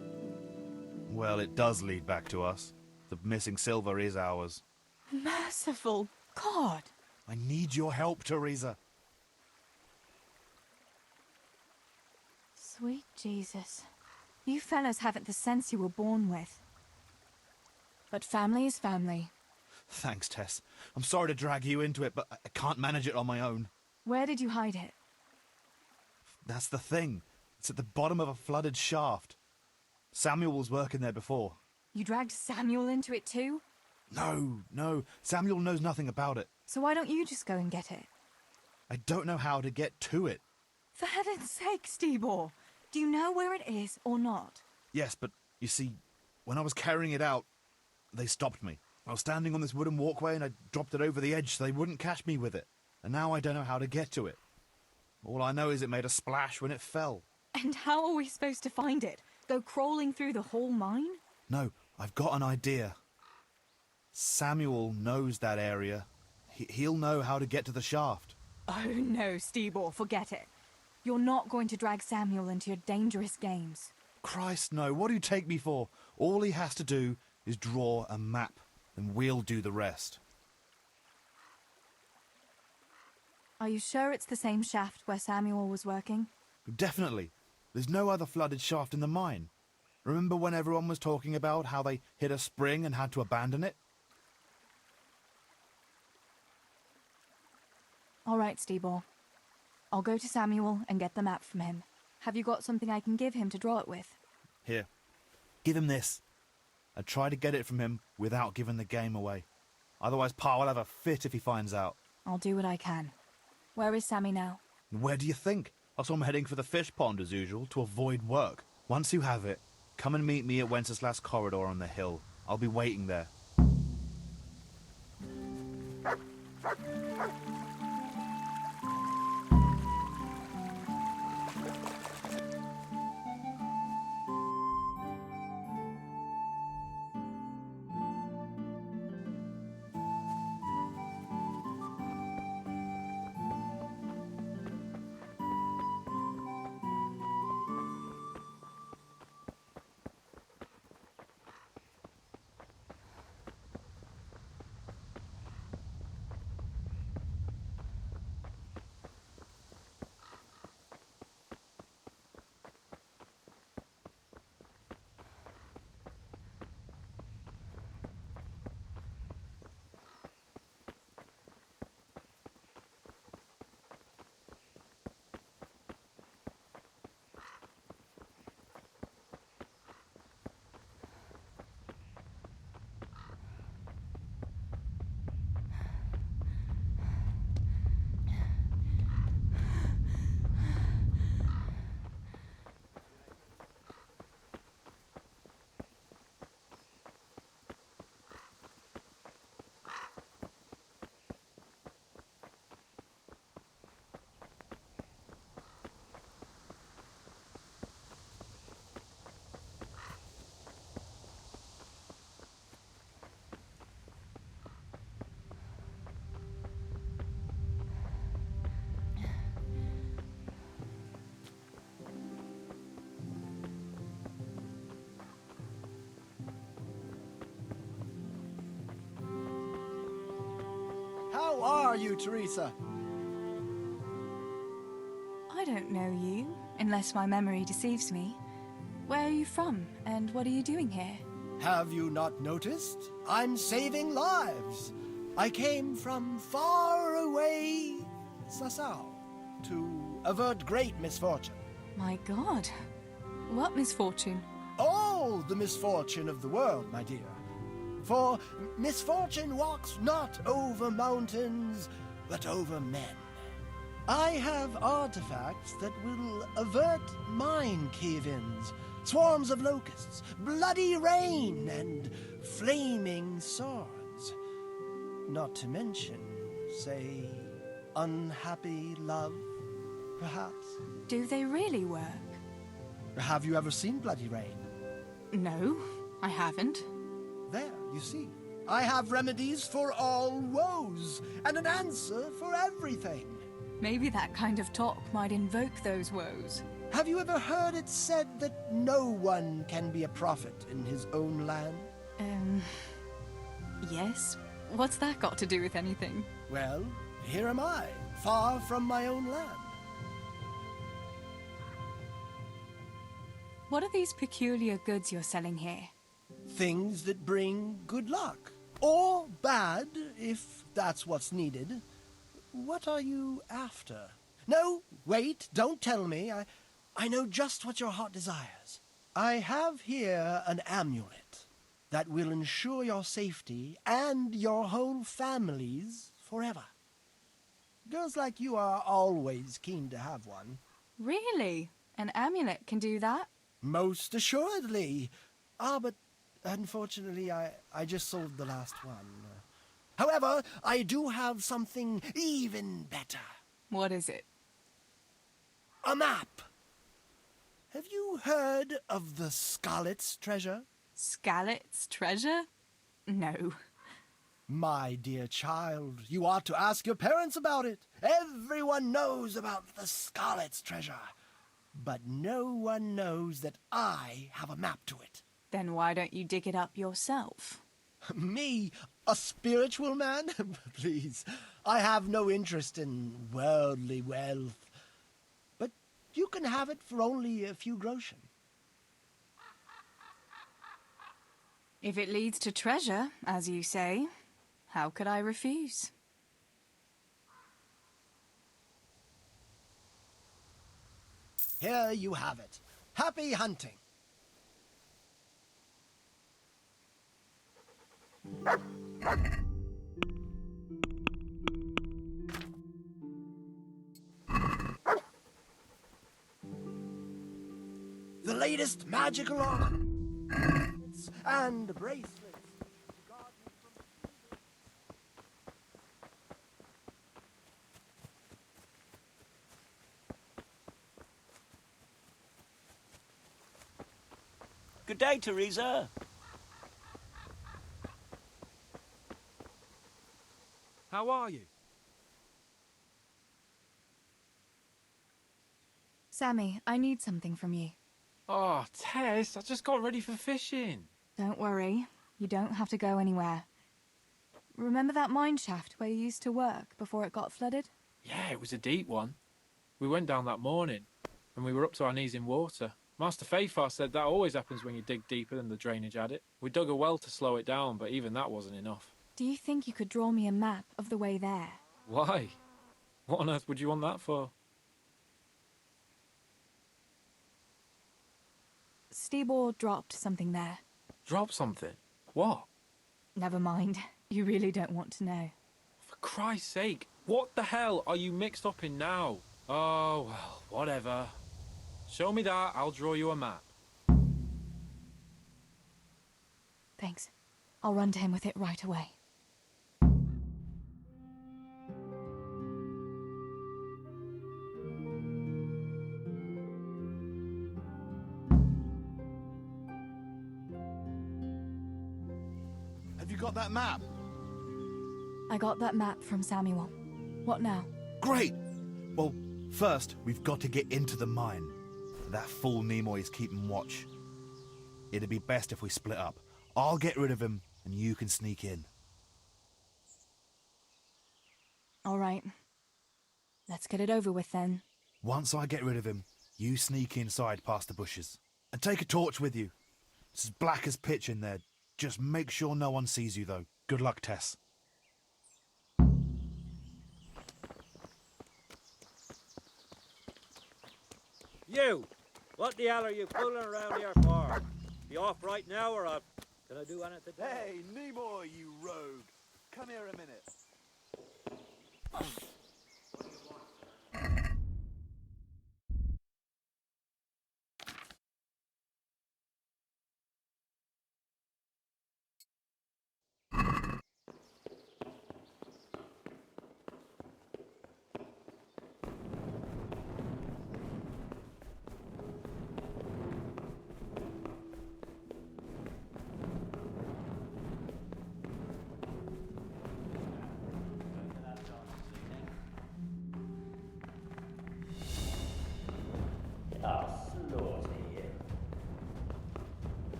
well, it does lead back to us. The missing silver is ours. Merciful God! I need your help, Teresa. Sweet Jesus. You fellas haven't the sense you were born with. But family is family. Thanks, Tess. I'm sorry to drag you into it, but I can't manage it on my own. Where did you hide it? That's the thing. It's at the bottom of a flooded shaft. Samuel was working there before. You dragged Samuel into it too? No. Samuel knows nothing about it. So why don't you just go and get it? I don't know how to get to it. For heaven's sake, Stebor! Do you know where it is or not? Yes, but you see, when I was carrying it out, they stopped me. I was standing on this wooden walkway and I dropped it over the edge so they wouldn't catch me with it. And now I don't know how to get to it. All I know is it made a splash when it fell. And how are we supposed to find it? Go crawling through the whole mine? No, I've got an idea. Samuel knows that area. He'll know how to get to the shaft. Oh no, Stebor, forget it. You're not going to drag Samuel into your dangerous games. Christ, no. What do you take me for? All he has to do is draw a map, and we'll do the rest. Are you sure it's the same shaft where Samuel was working? Definitely. There's no other flooded shaft in the mine. Remember when everyone was talking about how they hit a spring and had to abandon it? All right, Stebor. I'll go to Samuel and get the map from him. Have you got something I can give him to draw it with? Here. Give him this. I try to get it from him without giving the game away. Otherwise, Pa will have a fit if he finds out. I'll do what I can. Where is Sammy now? Where do you think? I saw him heading for the fish pond as usual to avoid work. Once you have it, come and meet me at Wenceslas Corridor on the hill. I'll be waiting there. How are you, Teresa? I don't know you, unless my memory deceives me. Where are you from, and what are you doing here? Have you not noticed? I'm saving lives. I came from far away Sasau to avert great misfortune. My God. What misfortune? All the misfortune of the world, my dear. For misfortune walks not over mountains, but over men. I have artifacts that will avert mine cave-ins, swarms of locusts, bloody rain, and flaming swords. Not to mention, say, unhappy love, perhaps. Do they really work? Have you ever seen bloody rain? No, I haven't. There, you see. I have remedies for all woes, and an answer for everything. Maybe that kind of talk might invoke those woes. Have you ever heard it said that no one can be a prophet in his own land? Yes? What's that got to do with anything? Well, here am I, far from my own land. What are these peculiar goods you're selling here? Things that bring good luck. Or bad, if that's what's needed. What are you after? No, wait, don't tell me. I know just what your heart desires. I have here an amulet that will ensure your safety and your whole family's forever. Girls like you are always keen to have one. Really? An amulet can do that? Most assuredly. But unfortunately, I just sold the last one. However, I do have something even better. What is it? A map. Have you heard of the Scarlet's treasure? Scarlet's treasure? No. My dear child, you ought to ask your parents about it. Everyone knows about the Scarlet's treasure. But no one knows that I have a map to it. Then why don't you dig it up yourself? Me? A spiritual man? Please, I have no interest in worldly wealth. But you can have it for only a few groschen. If it leads to treasure, as you say, how could I refuse? Here you have it. Happy hunting. The latest magical ornaments and bracelets. Good day, Teresa. How are you? Sammy, I need something from you. Oh, Tess, I just got ready for fishing. Don't worry. You don't have to go anywhere. Remember that mine shaft where you used to work before it got flooded? Yeah, it was a deep one. We went down that morning, and we were up to our knees in water. Master Fayfar said that always happens when you dig deeper than the drainage had it. We dug a well to slow it down, but even that wasn't enough. Do you think you could draw me a map of the way there? Why? What on earth would you want that for? Stibor dropped something there. Drop something? What? Never mind. You really don't want to know. For Christ's sake, what the hell are you mixed up in now? Oh, well, whatever. Show me that, I'll draw you a map. Thanks. I'll run to him with it right away. Have you got that map? I got that map from Samuel. What now? Great! Well, first, we've got to get into the mine. That fool Nimoy is keeping watch. It'd be best if we split up. I'll get rid of him, and you can sneak in. All right. Let's get it over with then. Once I get rid of him, you sneak inside past the bushes. And take a torch with you. It's as black as pitch in there. Just make sure no one sees you, though. Good luck, Tess. You! What the hell are you fooling around here for? Be off right now or can I do anything? Hey, Nimoy, you rogue. Come here a minute.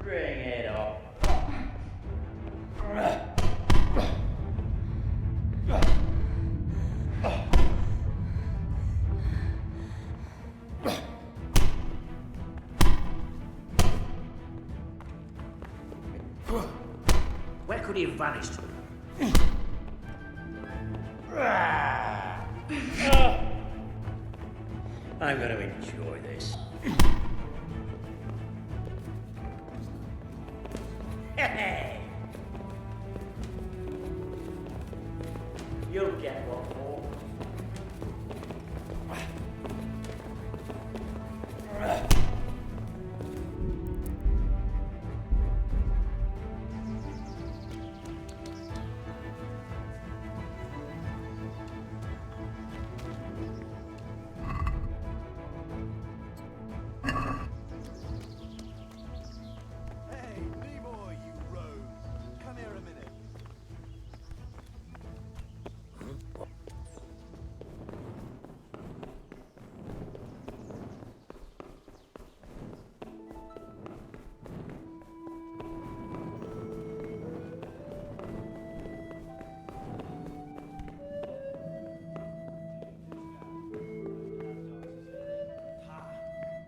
Bring it up. Where could he have vanished? I'm going to enjoy this. Hey! You'll get one more. Hey, Nemo, you rogue. Come here a minute.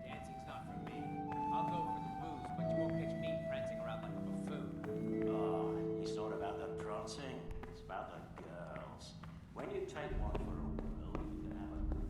Dancing's not for me. I'll go for the booze, but you won't catch me prancing around like a buffoon. Oh, it's not about the prancing, it's about the girls. When you take one for a whirl, you can have a good.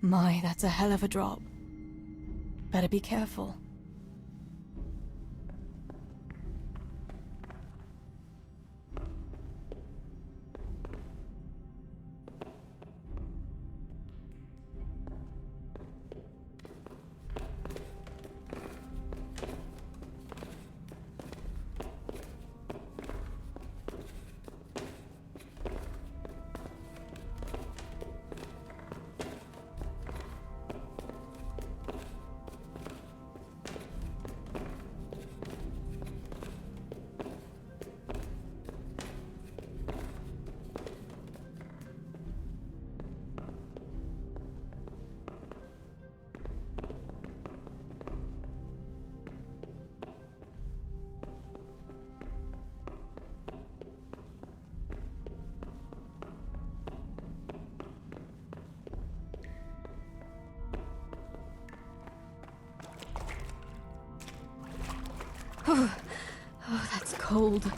My, that's a hell of a drop. Better be careful. Oh, that's cold.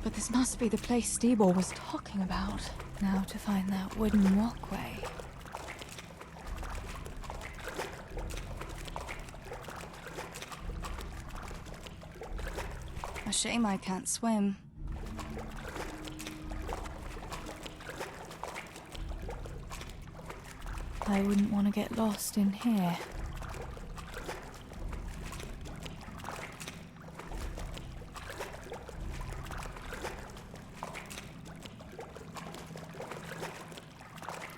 But this must be the place Steebor was talking about. Now to find that wooden walkway. A shame I can't swim. I wouldn't want to get lost in here.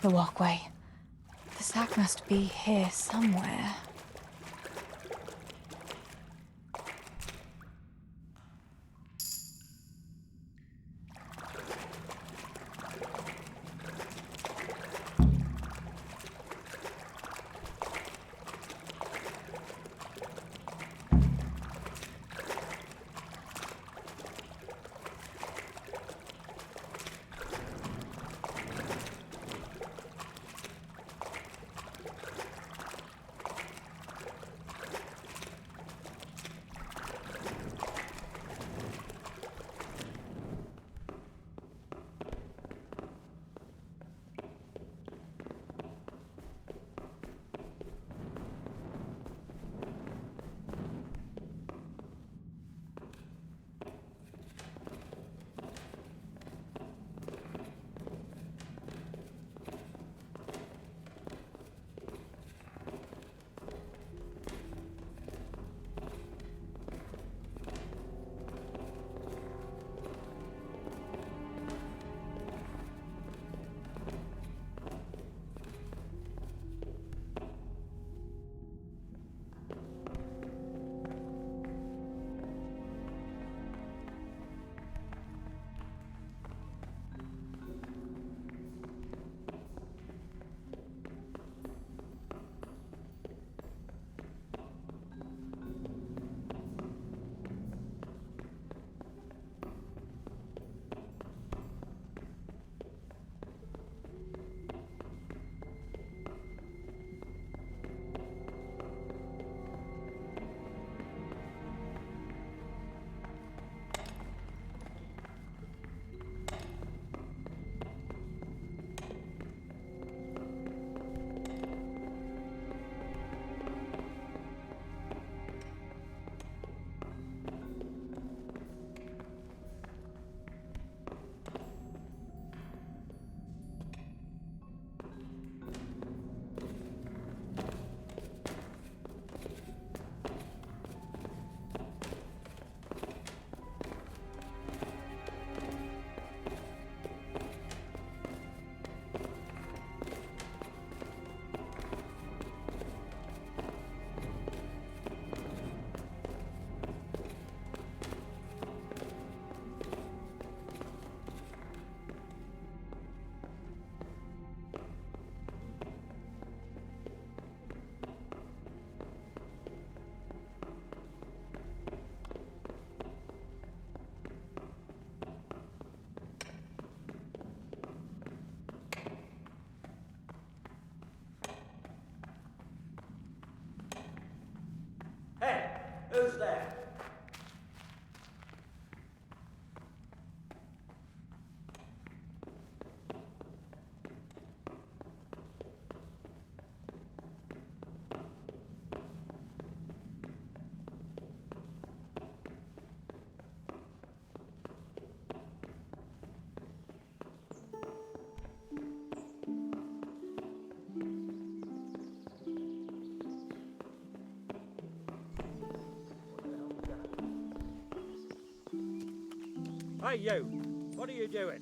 The walkway. The sack must be here somewhere. Hey, who's there? Hey, you! What are you doing?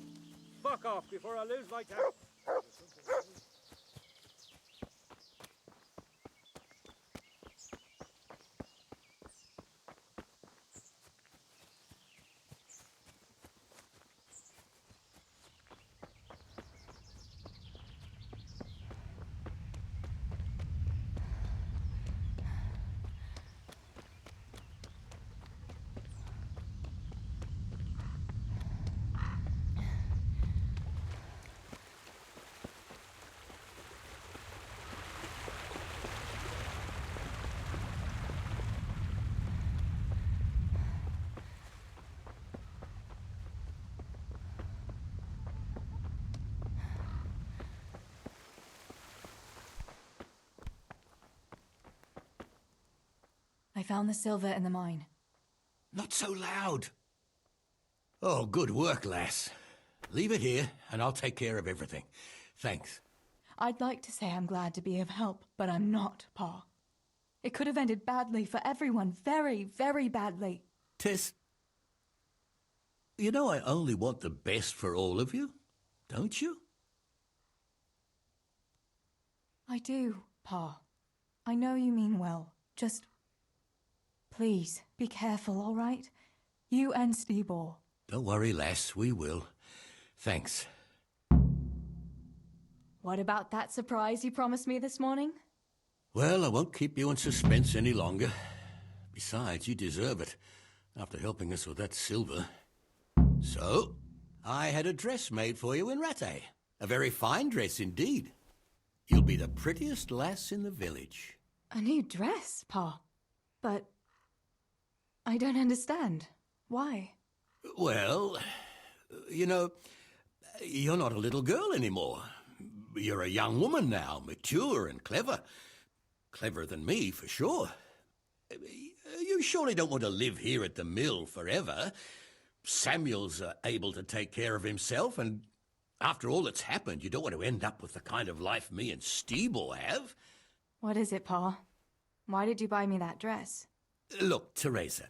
Fuck off before I lose my temper. I found the silver in the mine. Not so loud. Oh, good work, lass. Leave it here, and I'll take care of everything. Thanks. I'd like to say I'm glad to be of help, but I'm not, Pa. It could have ended badly for everyone, very, very badly. Tess, you know I only want the best for all of you, don't you? I do, Pa. I know you mean well. Just... please, be careful, all right? You and Stebor. Don't worry, lass, we will. Thanks. What about that surprise you promised me this morning? Well, I won't keep you in suspense any longer. Besides, you deserve it, after helping us with that silver. So, I had a dress made for you in Rattay. A very fine dress indeed. You'll be the prettiest lass in the village. A new dress, Pa. But... I don't understand. Why? Well, you know, you're not a little girl anymore. You're a young woman now, mature and clever. Cleverer than me, for sure. You surely don't want to live here at the mill forever. Samuel's able to take care of himself, and after all that's happened, you don't want to end up with the kind of life me and Stebor have. What is it, Pa? Why did you buy me that dress? Look, Teresa,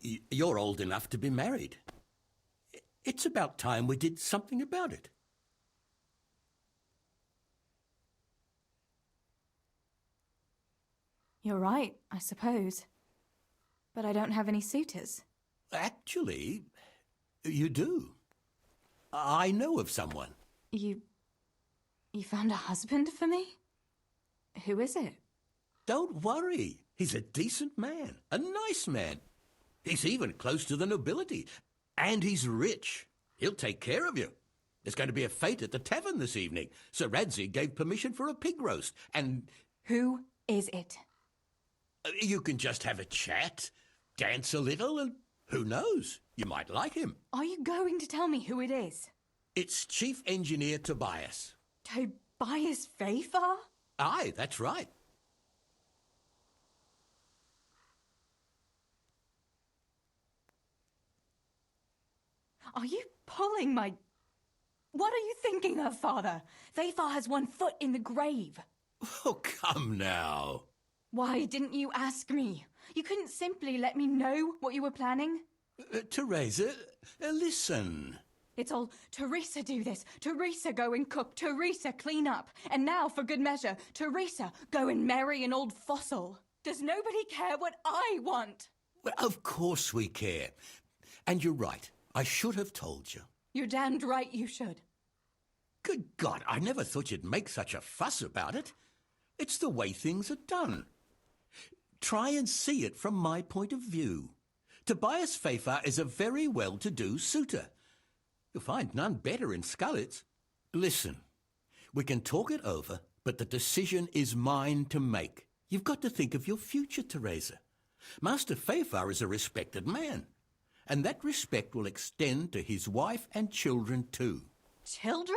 you're old enough to be married. It's about time we did something about it. You're right, I suppose. But I don't have any suitors. Actually, you do. I know of someone. You found a husband for me? Who is it? Don't worry. He's a decent man, a nice man. He's even close to the nobility. And he's rich. He'll take care of you. There's going to be a fete at the tavern this evening. Sir Radzi gave permission for a pig roast, and... Who is it? You can just have a chat, dance a little, and who knows? You might like him. Are you going to tell me who it is? It's Chief Engineer Tobias. Tobias Fafar? Aye, that's right. Are you pulling my... What are you thinking of, Father? Fafar has one foot in the grave. Oh, come now. Why didn't you ask me? You couldn't simply let me know what you were planning? Teresa, listen. It's all, Teresa do this, Teresa go and cook, Teresa clean up. And now, for good measure, Teresa go and marry an old fossil. Does nobody care what I want? Well, of course we care. And you're right. I should have told you. You're damned right you should. Good God, I never thought you'd make such a fuss about it. It's the way things are done. Try and see it from my point of view. Tobias Fafar is a very well-to-do suitor. You'll find none better in Scullets. Listen, we can talk it over, but the decision is mine to make. You've got to think of your future, Teresa. Master Fafar is a respected man, and that respect will extend to his wife and children too. Children?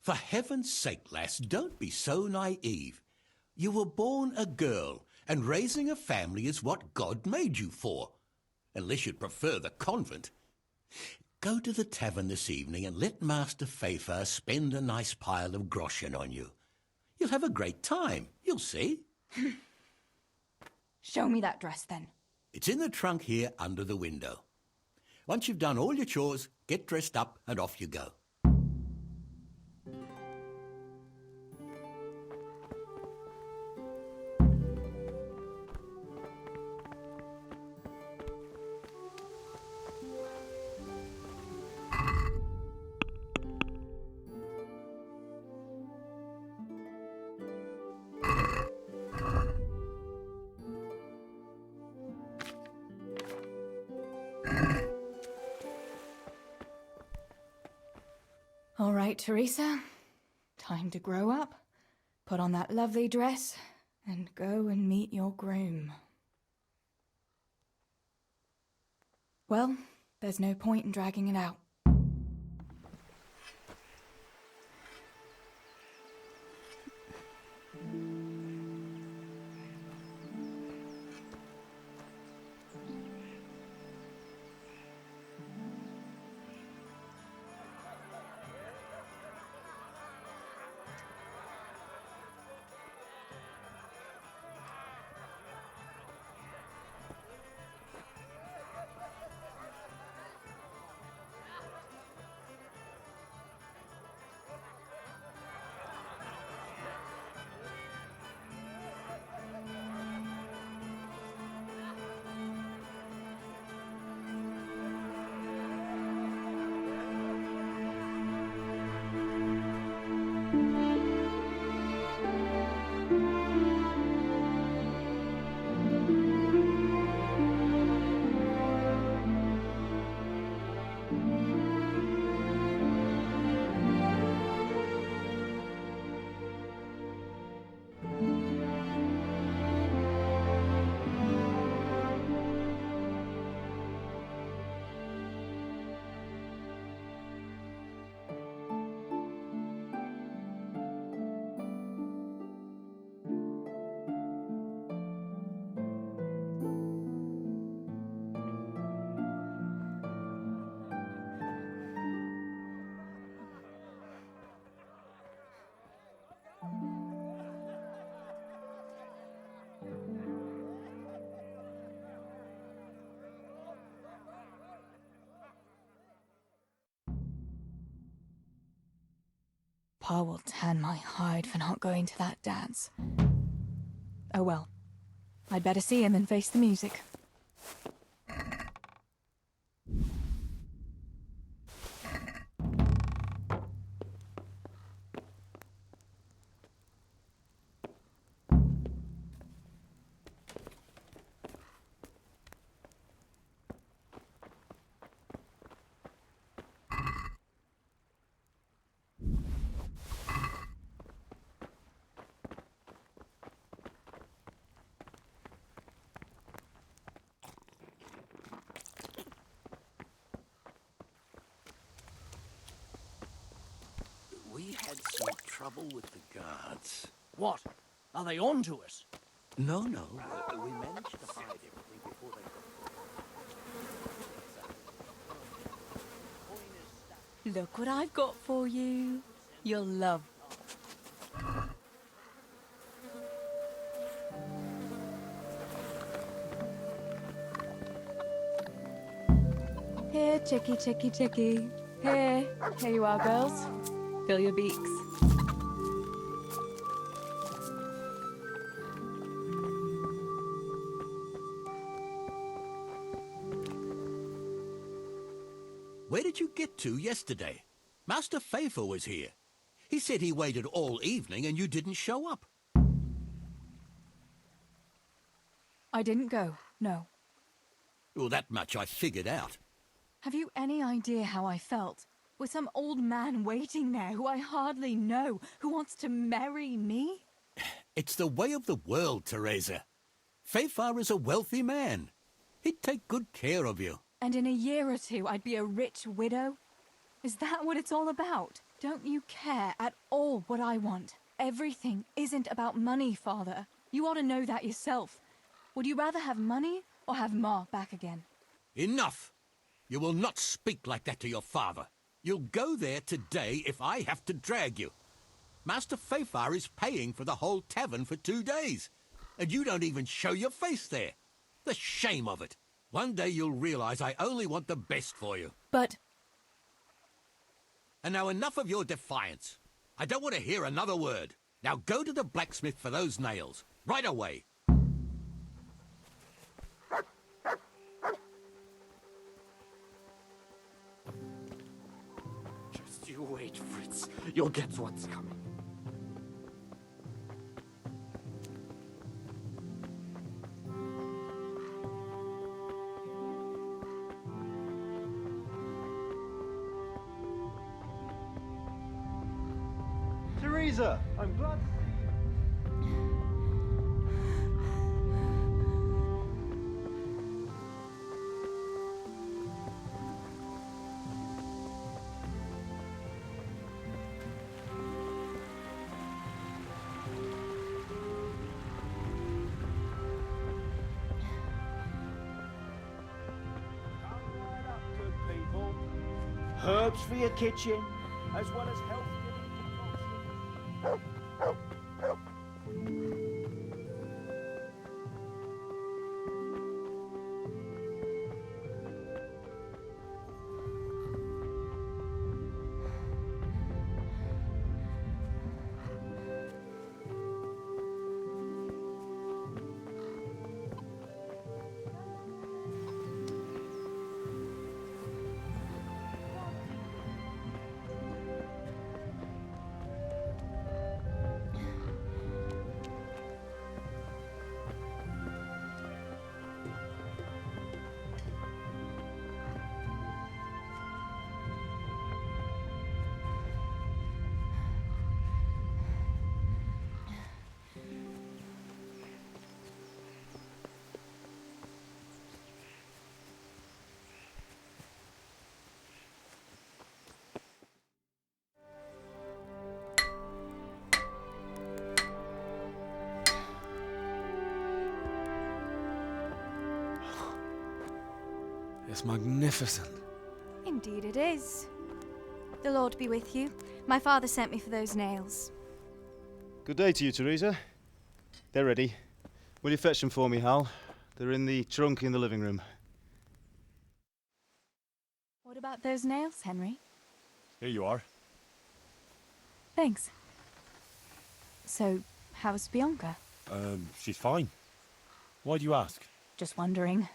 For heaven's sake, lass, don't be so naive. You were born a girl, and raising a family is what God made you for. Unless you'd prefer the convent. Go to the tavern this evening and let Master Fafar spend a nice pile of groschen on you. You'll have a great time, you'll see. Show me that dress, then. It's in the trunk here under the window. Once you've done all your chores, get dressed up and off you go. All right, Teresa. Time to grow up, put on that lovely dress, and go and meet your groom. Well, there's no point in dragging it out. Pa will tan my hide for not going to that dance. Oh well. I'd better see him and face the music. We had some trouble with the guards. What? Are they on to us? No. We managed to hide everything before they... Look what I've got for you. You'll love. Here, chickie, chickie, chickie. Here you are, girls. Fill your beaks. Where did you get to yesterday? Master Faithful was here. He said he waited all evening and you didn't show up. I didn't go, no. Well, that much I figured out. Have you any idea how I felt? With some old man waiting there who I hardly know, who wants to marry me? It's the way of the world, Teresa. Faithful is a wealthy man. He'd take good care of you. And in a year or two, I'd be a rich widow? Is that what it's all about? Don't you care at all what I want? Everything isn't about money, Father. You ought to know that yourself. Would you rather have money or have Ma back again? Enough! You will not speak like that to your father. You'll go there today if I have to drag you. Master Faithful is paying for the whole tavern for 2 days, and you don't even show your face there. The shame of it. One day you'll realize I only want the best for you. But... And now enough of your defiance. I don't want to hear another word. Now go to the blacksmith for those nails. Right away. Just you wait, Fritz. You'll get what's coming. Teresa, I'm glad to see you. Good people. Herbs for your kitchen, as well as health. It's magnificent. Indeed it is. The Lord be with you. My father sent me for those nails. Good day to you, Teresa. They're ready. Will you fetch them for me, Hal? They're in the trunk in the living room. What about those nails, Henry? Here you are. Thanks. So, how's Bianca? She's fine. Why do you ask? Just wondering.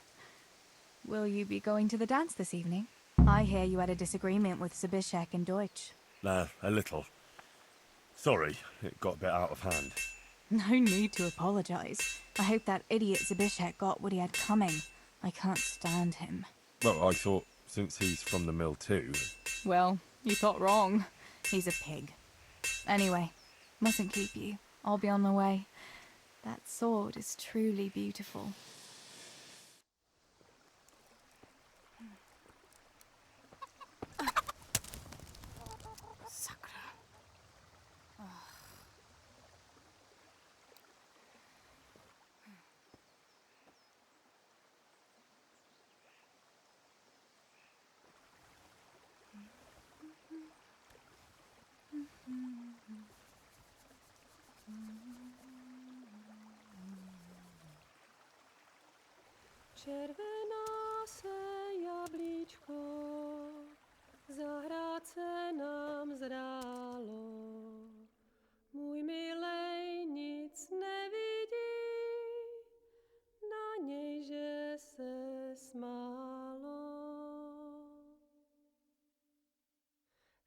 Will you be going to the dance this evening? I hear you had a disagreement with Zabishek and Deutsch. A little. Sorry, it got a bit out of hand. No need to apologize. I hope that idiot Zabishek got what he had coming. I can't stand him. Well, I thought, since he's from the mill too... Well, you thought wrong. He's a pig. Anyway, mustn't keep you. I'll be on my way. That sword is truly beautiful. Červená se jablíčko, zahrát se nám zdálo. Můj milej nic nevidí, na něj, že se smálo.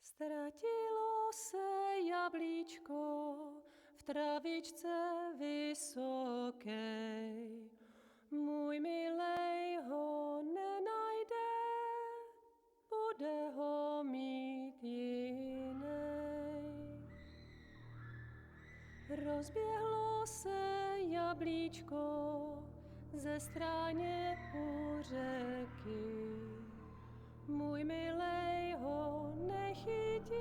Ztratilo se jablíčko v travičce vysokej. Můj milej ho nenajde, bude ho mít jinej. Rozběhlo se jablíčko ze stráně u řeky. Můj milej ho nechytí,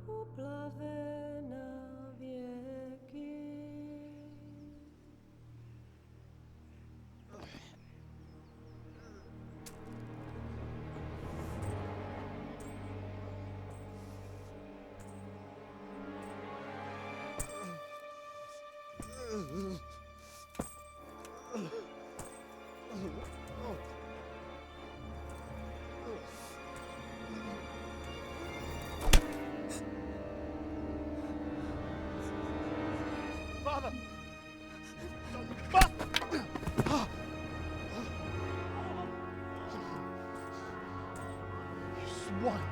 uplave na věky. Father! You swine!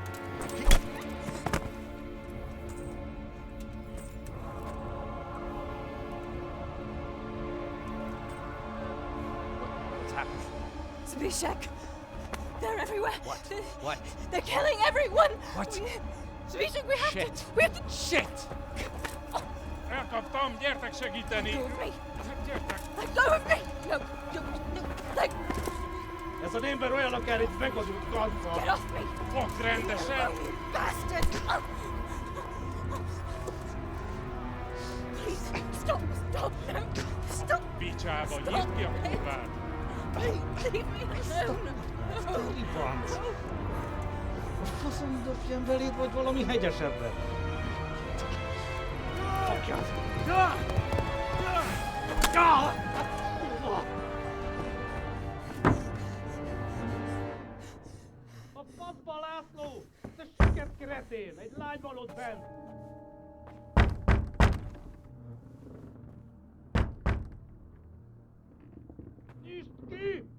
What's happened? Zabishek! They're everywhere! What? They're killing everyone! What? Zabishek, we have Shit. to... We have to... Shit! Elkaptam, gyertek segíteni! Let go of me! Gyertek! Let go of me! No, no, let... Ez az ember olyan akár itt megadult kadva! Get off me! Fogd rendesen! You bastard! Please, stop, stop, no! Stop! Picsába, Stop. nyitd ki a kurvát! Please, leave me alone! Deliverance! A faszom dobjam beléd, vagy valami hegyesebbre? Fogjad! A faszba, László! Te siket kretén! Egy lány van ott bent! Nyisd ki!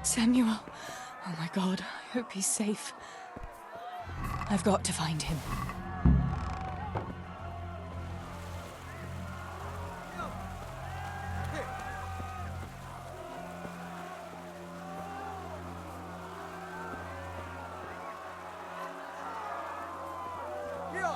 Samuel. Oh my god, I hope he's safe. I've got to find him. Yeah!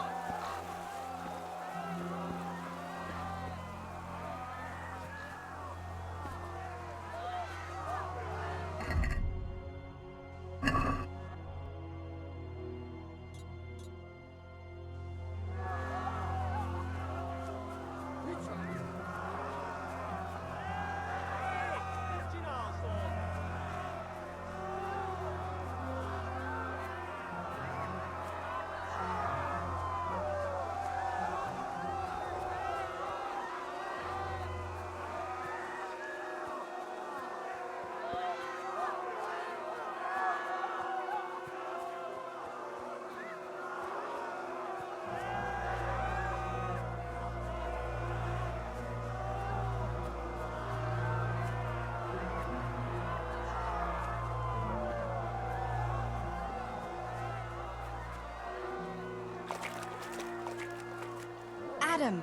him.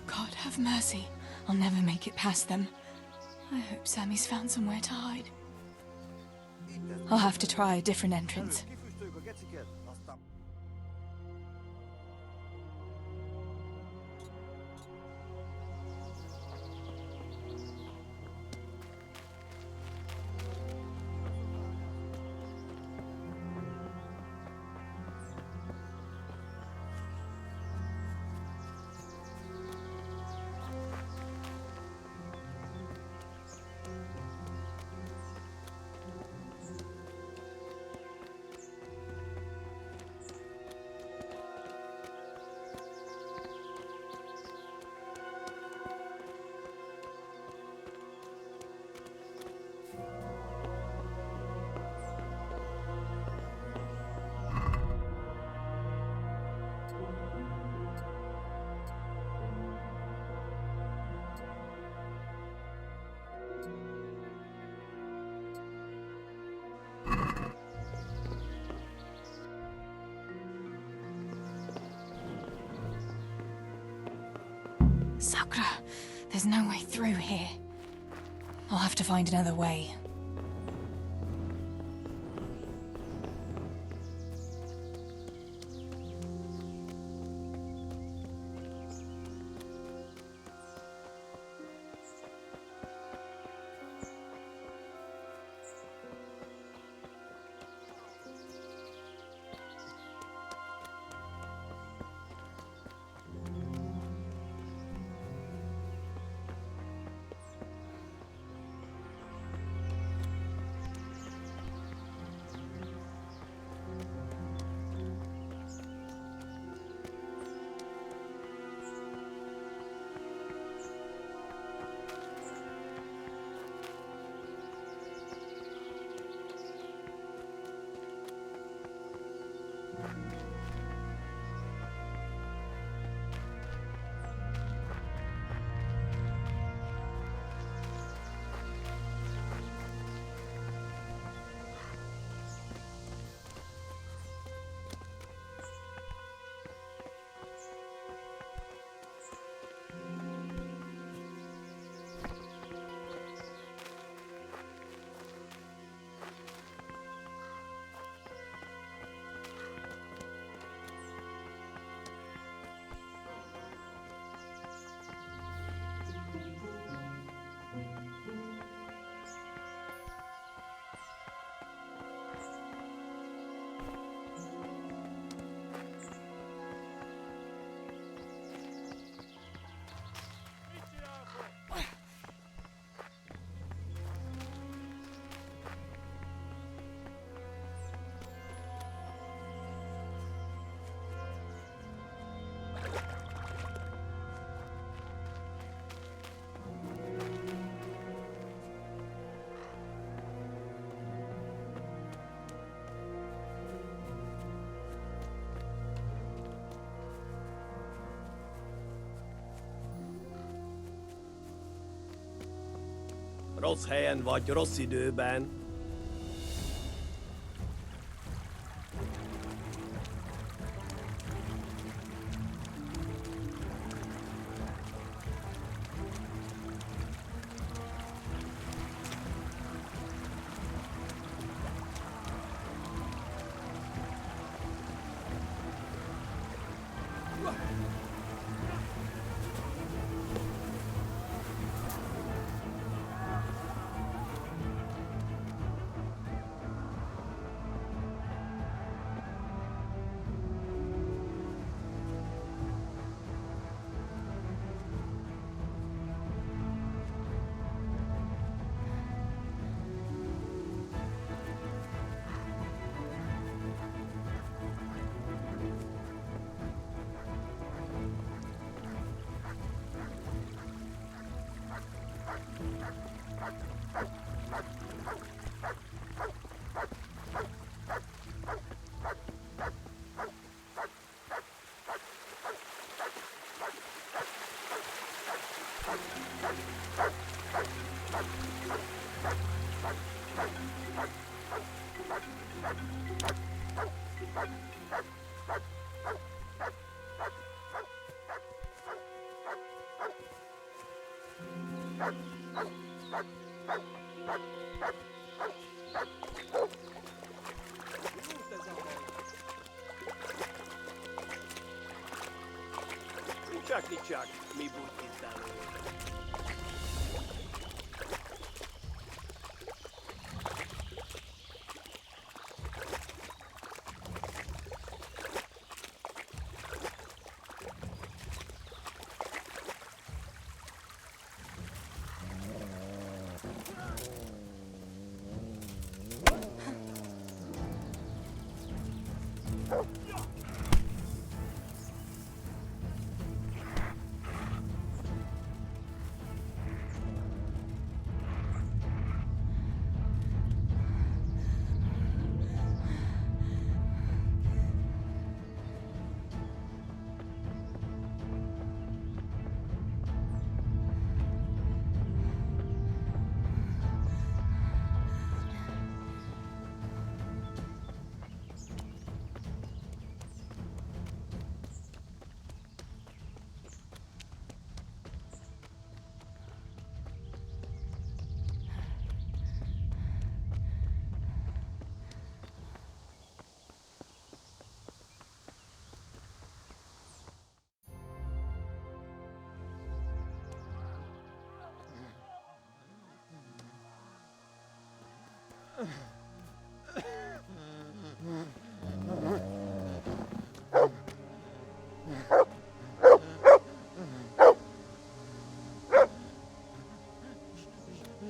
God have mercy. I'll never make it past them. I hope Sammy's found somewhere to hide. I'll have to try a different entrance. Sakura, there's no way through here. I'll have to find another way. Rossz helyen vagy, rossz időben. Chucky chuck, me boot is down.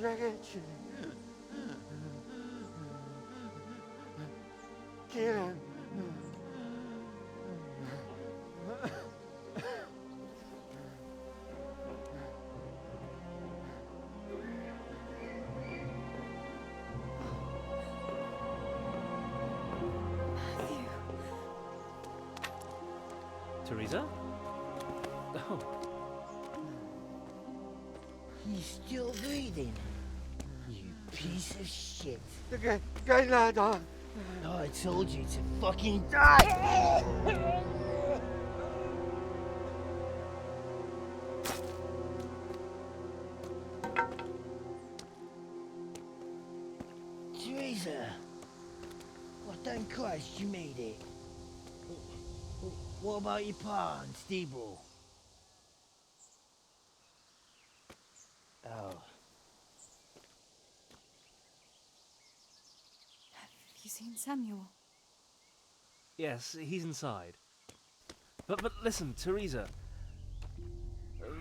Ragazzi, Kieran. Teresa? Oh. He's still breathing. You piece of shit. Okay, guy lad on. Oh, I told you to fucking die. Teresa. Well, thank Christ you made it. What about your pa and Steve-Bro? Oh. Have you seen Samuel? Yes, he's inside. But listen, Teresa.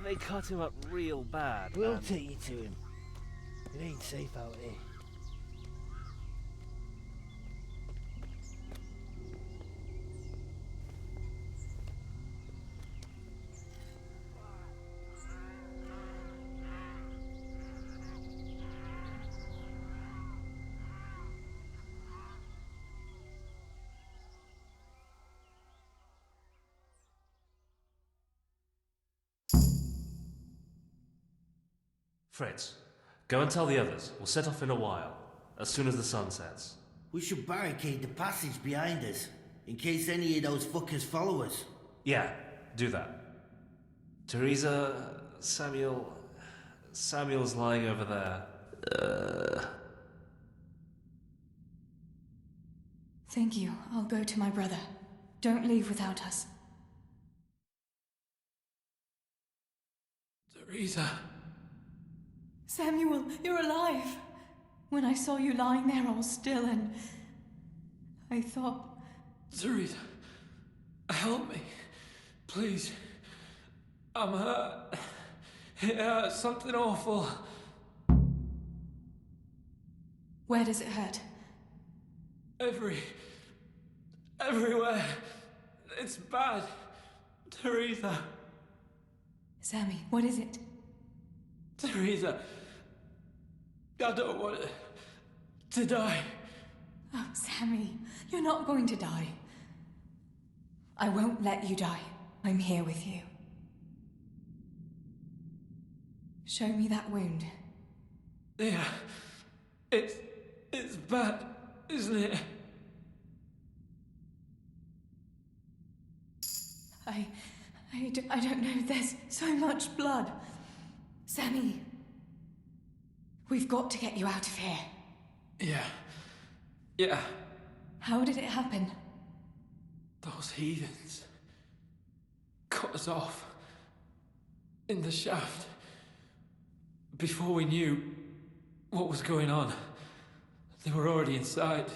They cut him up real bad. We'll and- take you to him. It ain't safe out here. Fritz, go and tell the others. We'll set off in a while, as soon as the sun sets. We should barricade the passage behind us, in case any of those fuckers follow us. Yeah, do that. Teresa, Samuel's lying over there. Thank you. I'll go to my brother. Don't leave without us. Teresa. Samuel, you're alive. When I saw you lying there all still and I thought... Teresa, help me. Please. I'm hurt. It hurts something awful. Where does it hurt? Everywhere. It's bad. Teresa. Sammy, what is it? Teresa. I don't want to die. Oh, Sammy, you're not going to die. I won't let you die. I'm here with you. Show me that wound. Yeah. It's bad, isn't it? I don't know. There's so much blood. Sammy. We've got to get you out of here. Yeah. How did it happen? Those heathens cut us off in the shaft before we knew what was going on. They were already inside.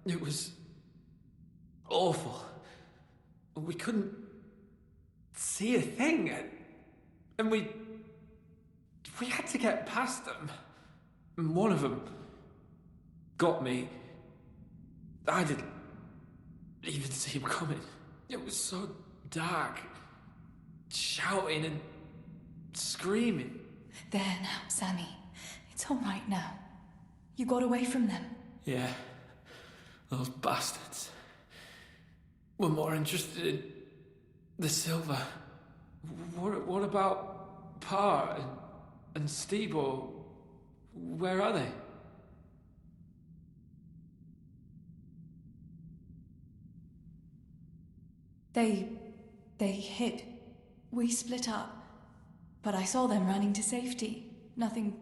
It was awful. We couldn't see a thing, and we had to get past them. And one of them got me. I didn't even see him coming. It was so dark, shouting and screaming. There now, Sammy. It's all right now. You got away from them. Yeah, those bastards were more interested in the silver. What about Pa and Stebo? Where are they? They hid. We split up. But I saw them running to safety. Nothing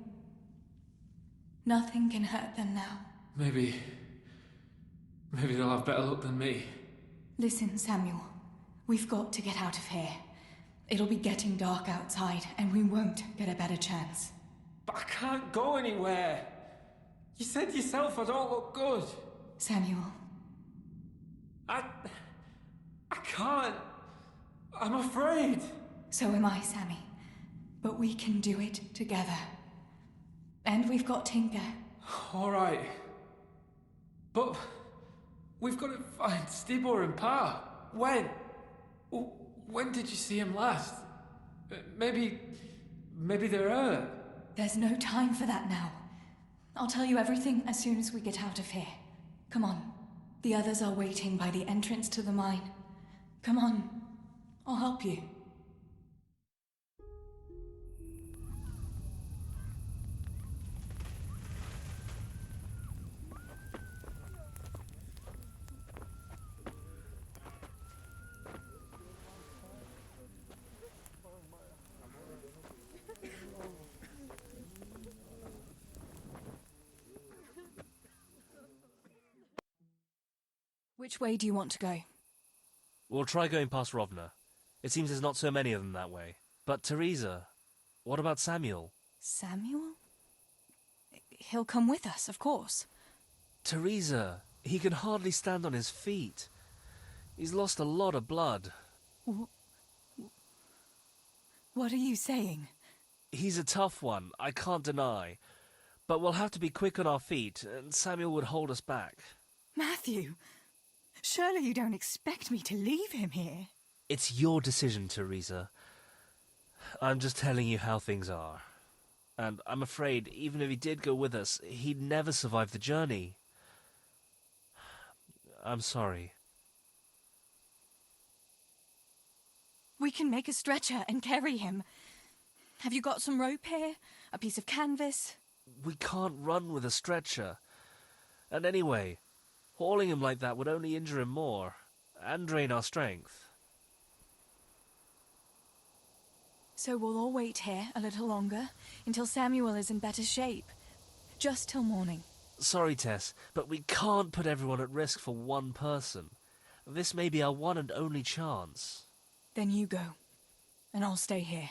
can hurt them now. Maybe they'll have better luck than me. Listen, Samuel. We've got to get out of here. It'll be getting dark outside, and we won't get a better chance. But I can't go anywhere. You said yourself I don't look good. Samuel. I can't. I'm afraid. So am I, Sammy. But we can do it together. And we've got Tinker. All right. But we've got to find Stibor and Pa. When? When did you see him last? Maybe they're hurt. There's no time for that now. I'll tell you everything as soon as we get out of here. Come on. The others are waiting by the entrance to the mine. Come on. I'll help you. Which way do you want to go? We'll try going past Rovna. It seems there's not so many of them that way. But Teresa, what about Samuel? Samuel? He'll come with us, of course. Teresa, he can hardly stand on his feet. He's lost a lot of blood. What are you saying? He's a tough one, I can't deny. But we'll have to be quick on our feet, and Samuel would hold us back. Matthew, surely you don't expect me to leave him here? It's your decision, Teresa. I'm just telling you how things are. And I'm afraid, even if he did go with us, he'd never survive the journey. I'm sorry. We can make a stretcher and carry him. Have you got some rope here? A piece of canvas? We can't run with a stretcher. And anyway, hauling him like that would only injure him more, and drain our strength. So we'll all wait here a little longer, until Samuel is in better shape. Just till morning. Sorry, Tess, but we can't put everyone at risk for one person. This may be our one and only chance. Then you go, and I'll stay here.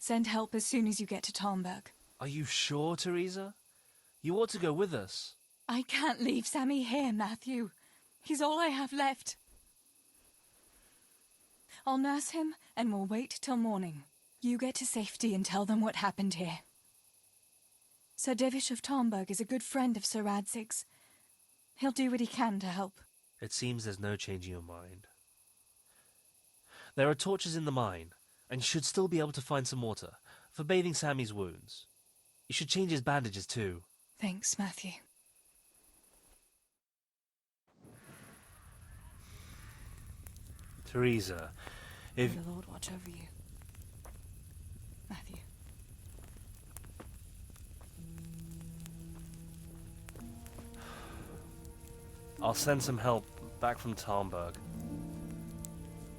Send help as soon as you get to Tarnberg. Are you sure, Teresa? You ought to go with us. I can't leave Sammy here, Matthew. He's all I have left. I'll nurse him, and we'll wait till morning. You get to safety and tell them what happened here. Sir Divish of Tarnberg is a good friend of Sir Radzig's. He'll do what he can to help. It seems there's no changing your mind. There are torches in the mine, and you should still be able to find some water for bathing Sammy's wounds. You should change his bandages too. Thanks, Matthew. Teresa, if... May the Lord watch over you. Matthew. I'll send some help back from Tarnberg.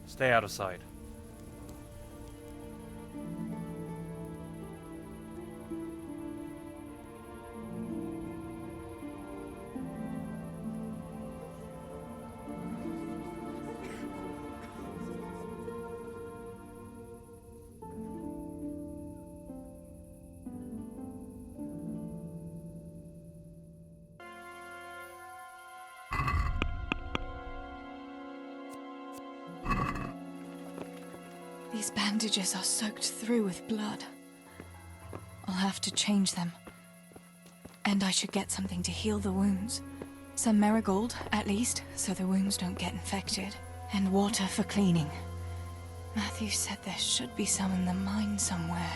Stay out of sight. These bandages are soaked through with blood. I'll have to change them. And I should get something to heal the wounds. Some marigold, at least, so the wounds don't get infected. And water for cleaning. Matthew said there should be some in the mine somewhere.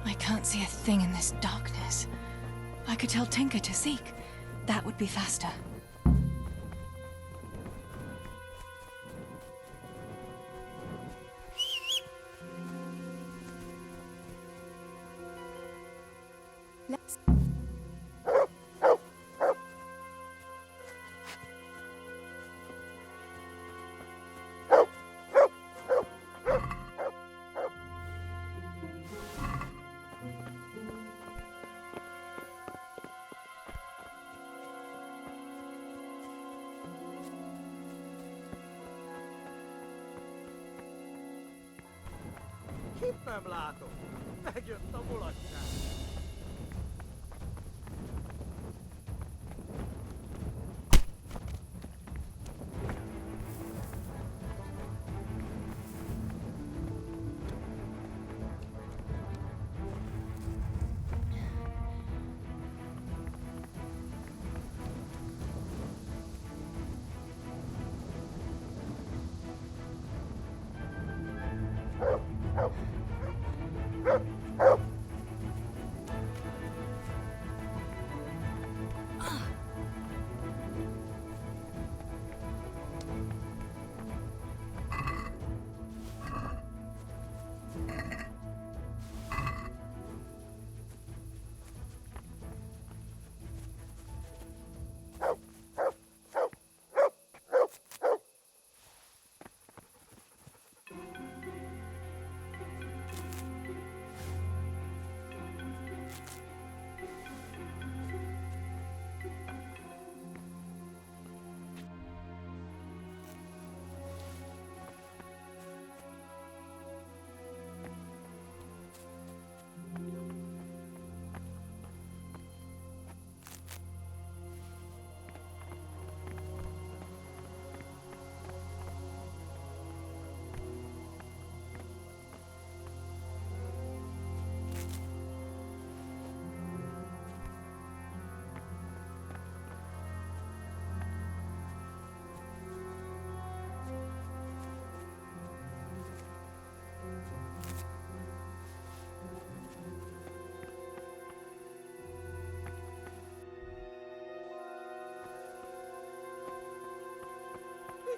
I can't see a thing in this darkness. I could tell Tinker to seek. That would be faster. Let's... Chi parlato? Meglio stavo lasciando.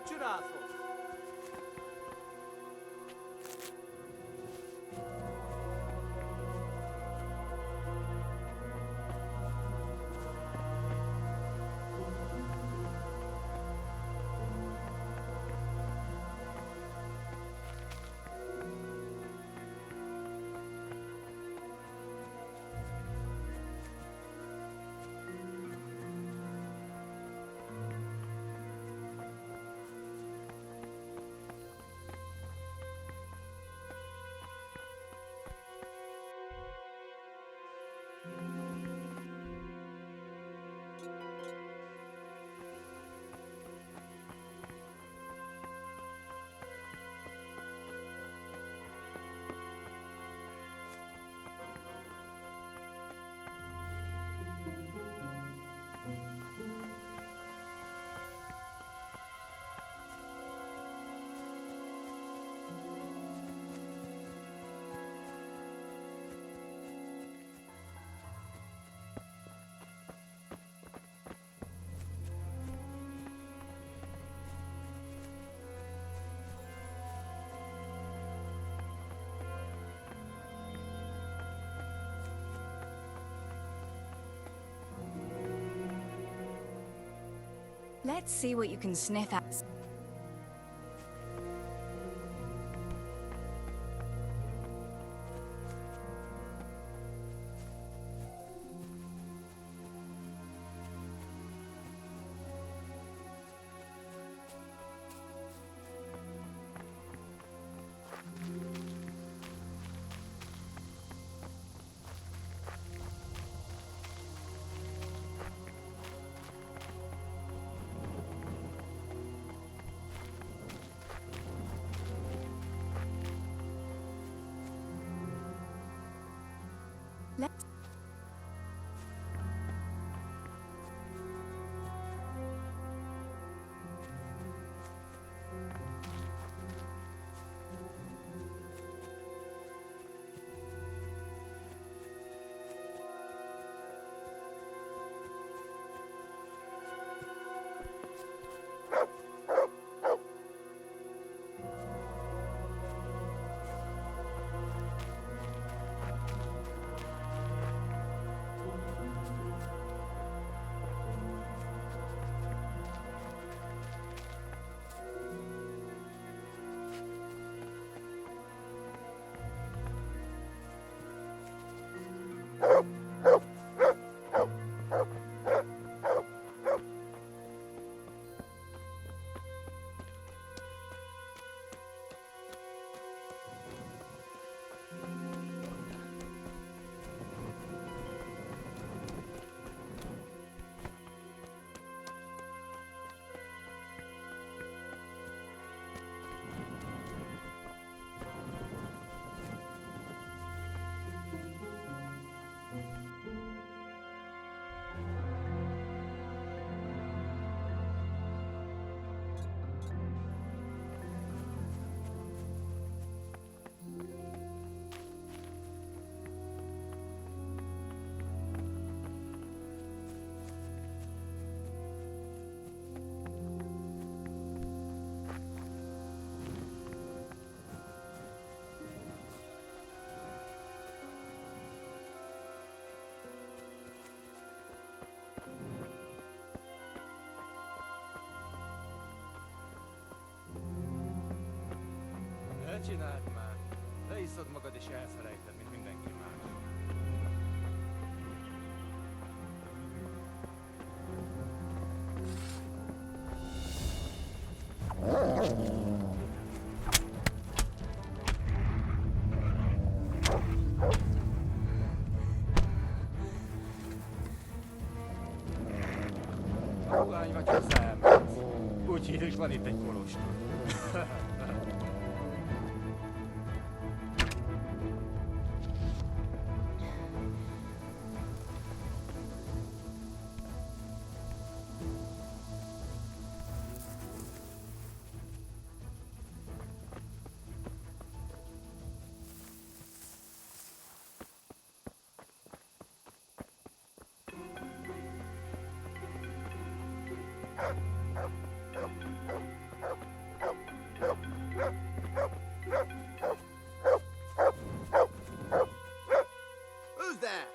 Piccinato! Let's see what you can sniff at. Let's Ne csináld már! Leiszod magad és elfelejted, mint mindenki más. Lány vagy hozzáelmész. Úgy hívjuk, van itt egy kolostor. Who's that?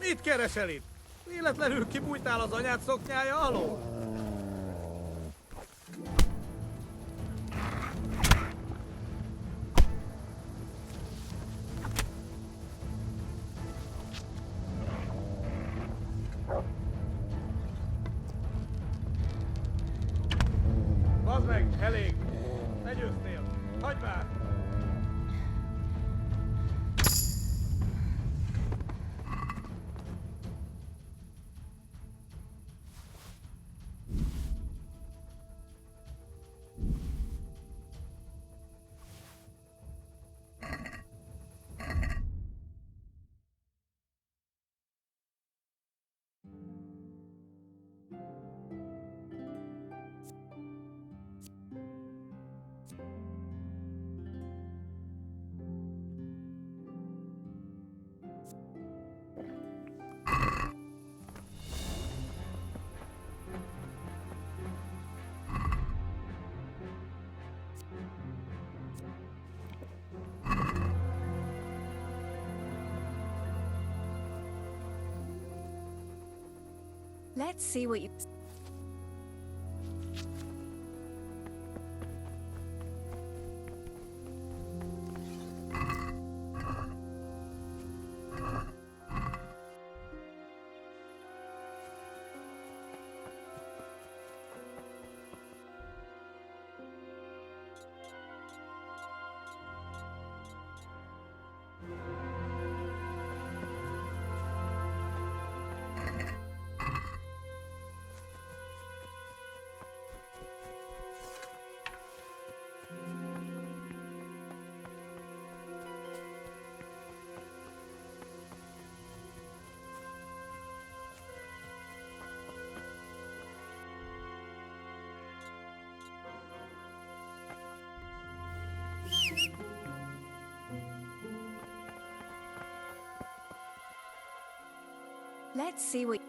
Mit keresel itt? Véletlenül kibújtál az anyád szoknyája alól? Bazd meg, elég! Legyőztél! Hagyd már! Let's see what you... Let's see what...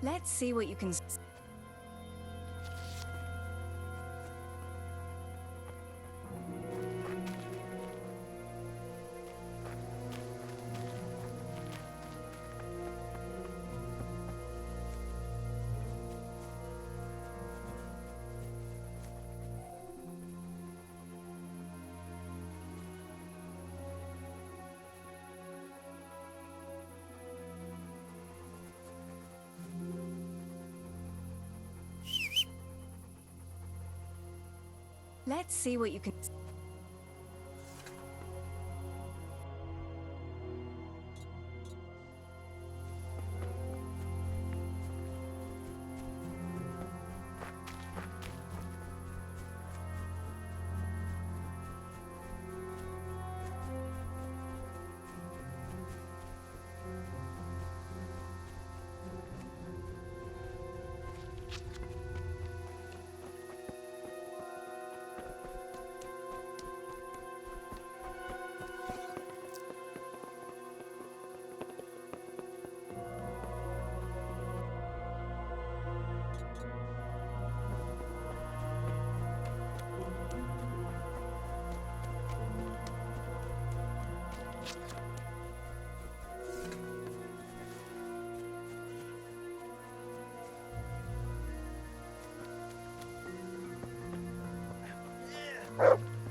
Let's see what you can... Let's see what you can...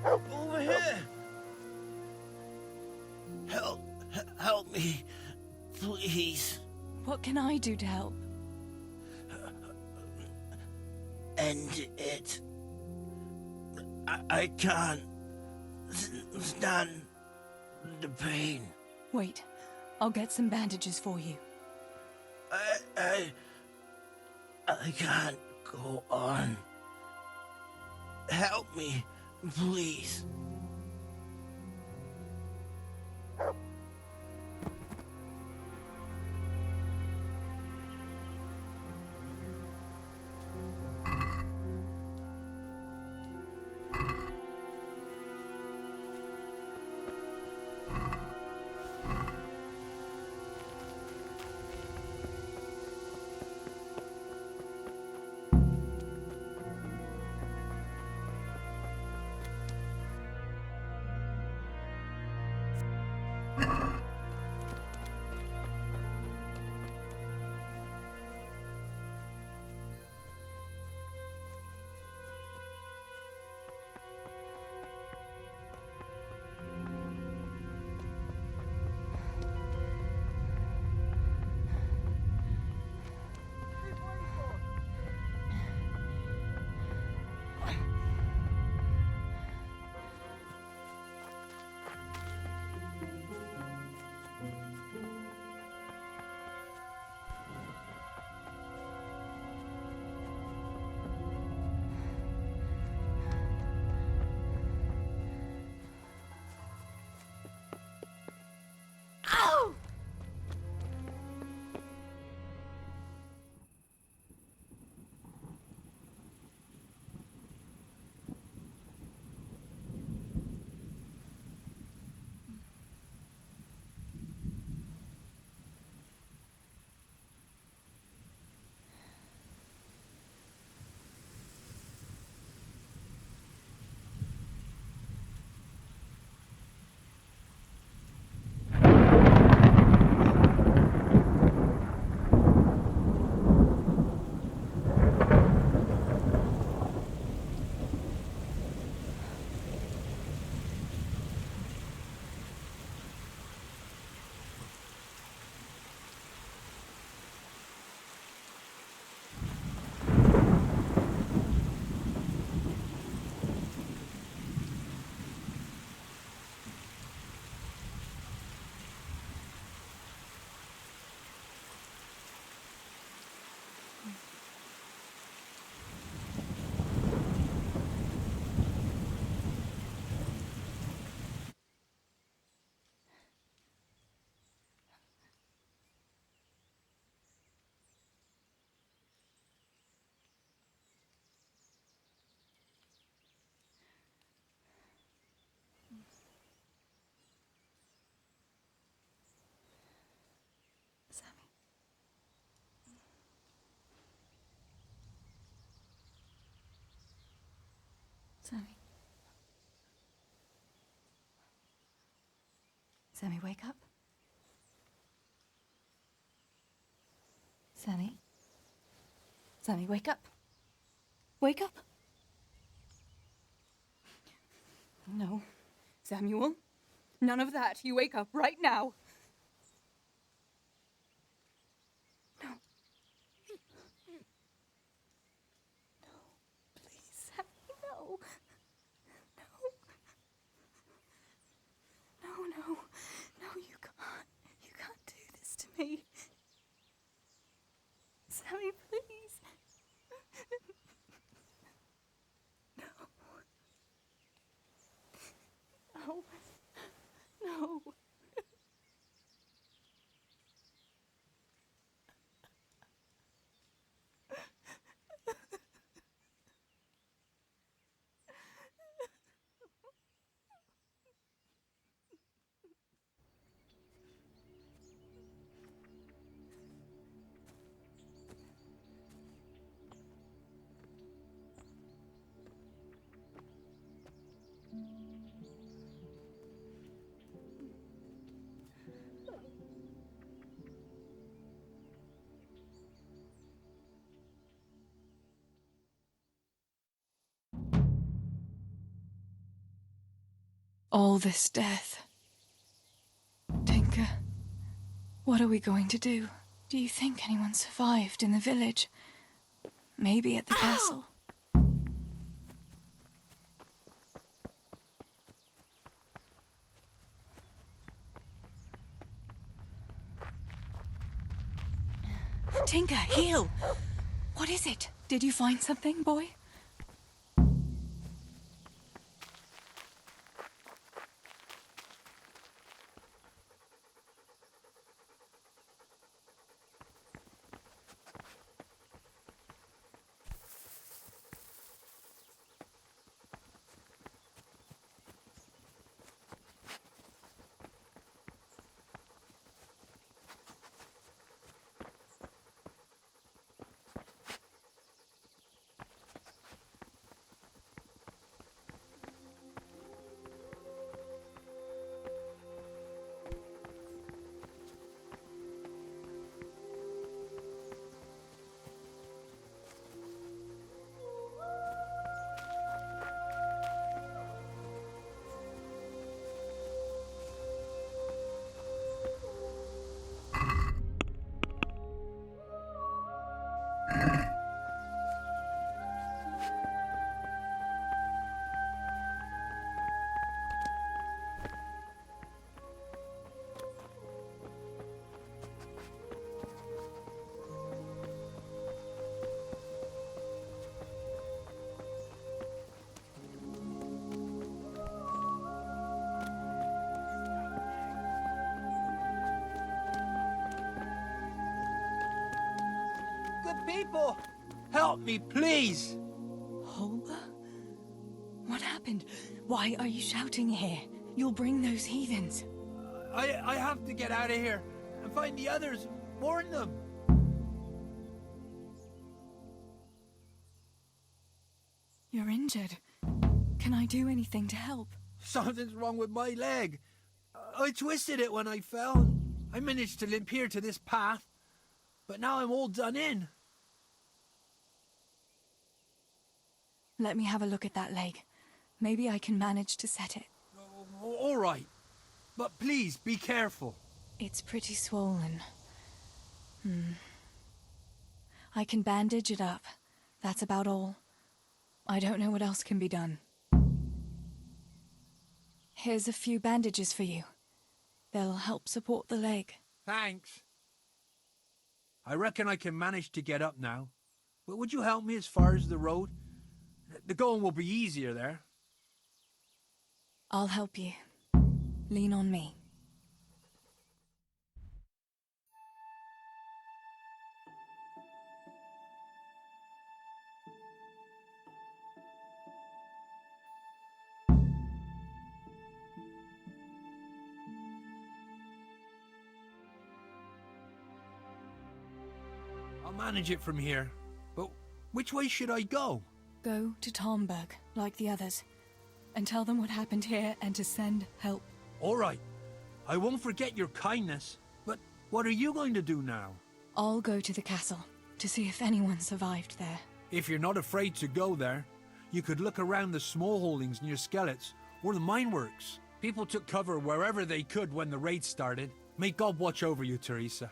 Over here! Help me, please. What can I do to help? End it. I can't stand the pain. Wait, I'll get some bandages for you. I can't go on. Help me, please. Sammy. Sammy, wake up. Sammy. Sammy, wake up. Wake up. No. Samuel. None of that. You wake up right now. No. No. Please, Sammy, no. No. All this death. Tinker, what are we going to do? Do you think anyone survived in the village? Maybe at the castle? Tinker, heal! What is it? Did you find something, boy? Good people! Help me, please! Holber? What happened? Why are you shouting here? You'll bring those heathens. I have to get out of here and find the others. Warn them. You're injured. Can I do anything to help? Something's wrong with my leg. I twisted it when I fell. I managed to limp here to this path, but now I'm all done in. Let me have a look at that leg. Maybe I can manage to set it. All right, but please be careful. It's pretty swollen. I can bandage it up. That's about all. I don't know what else can be done. Here's a few bandages for you. They'll help support the leg. Thanks. I reckon I can manage to get up now. But would you help me as far as the road? The going will be easier there. I'll help you. Lean on me. I'll manage it from here. But which way should I go? Go to Tomberg, like the others, and tell them what happened here and to send help. All right. I won't forget your kindness. But what are you going to do now? I'll go to the castle to see if anyone survived there. If you're not afraid to go there, you could look around the small holdings near Skellets or the mine works. People took cover wherever they could when the raid started. May God watch over you, Teresa.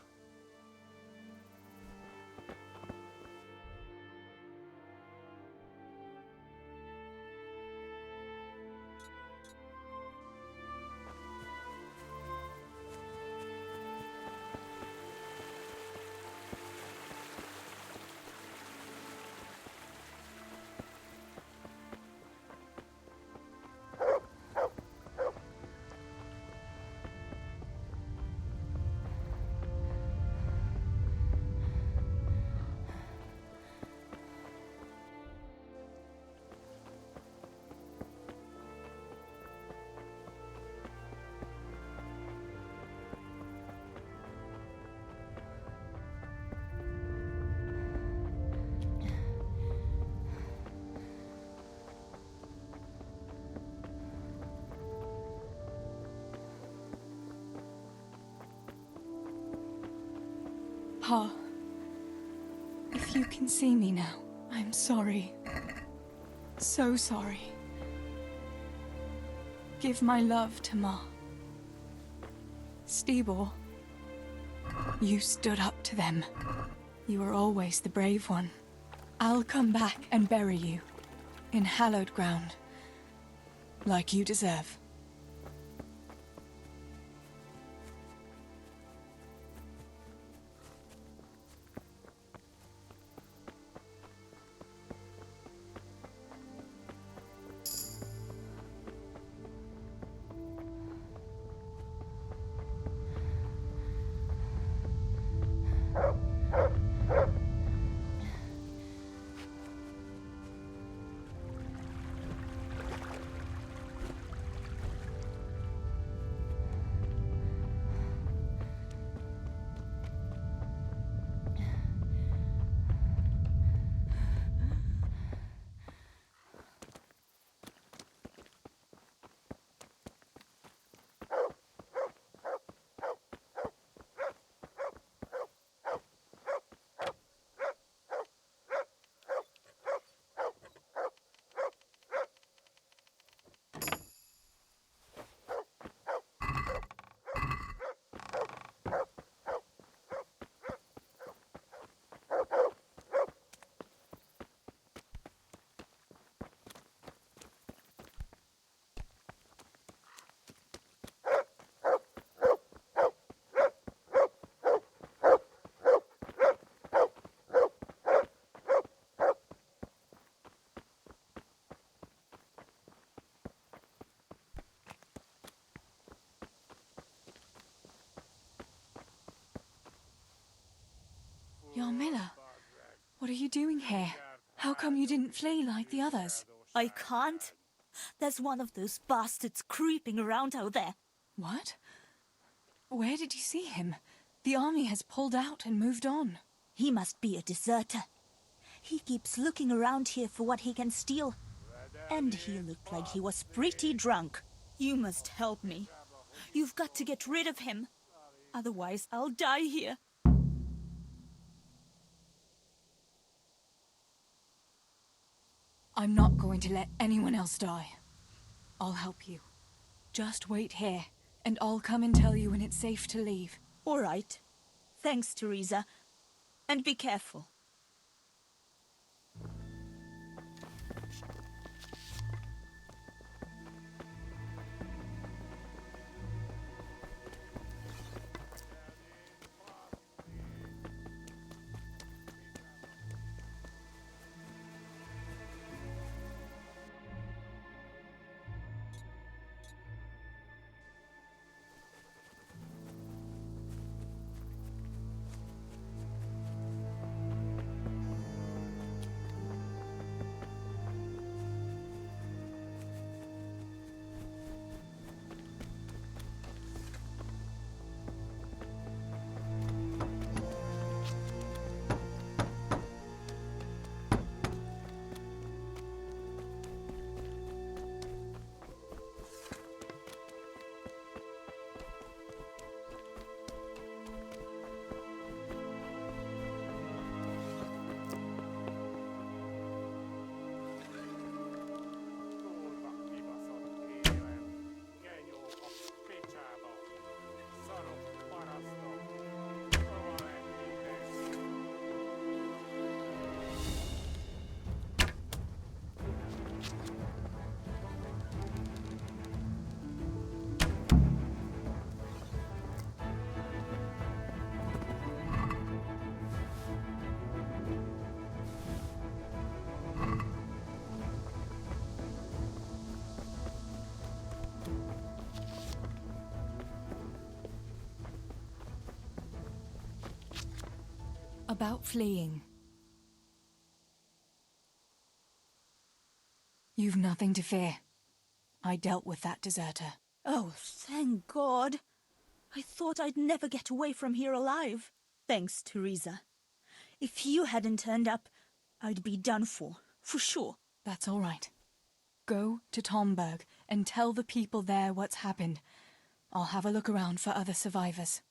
Pa, if you can see me now, I'm sorry. So sorry. Give my love to Ma. Stibor, you stood up to them. You were always the brave one. I'll come back and bury you in hallowed ground, like you deserve. Yarmila, what are you doing here? How come you didn't flee like the others? I can't. There's one of those bastards creeping around out there. What? Where did you see him? The army has pulled out and moved on. He must be a deserter. He keeps looking around here for what he can steal. And he looked like he was pretty drunk. You must help me. You've got to get rid of him. Otherwise, I'll die here. I'm not going to let anyone else die. I'll help you. Just wait here, and I'll come and tell you when it's safe to leave. All right. Thanks, Teresa. And be careful. About fleeing. You've nothing to fear. I dealt with that deserter. Oh, thank God. I thought I'd never get away from here alive. Thanks, Teresa. If you hadn't turned up, I'd be done for sure. That's all right. Go to Tomberg and tell the people there what's happened. I'll have a look around for other survivors.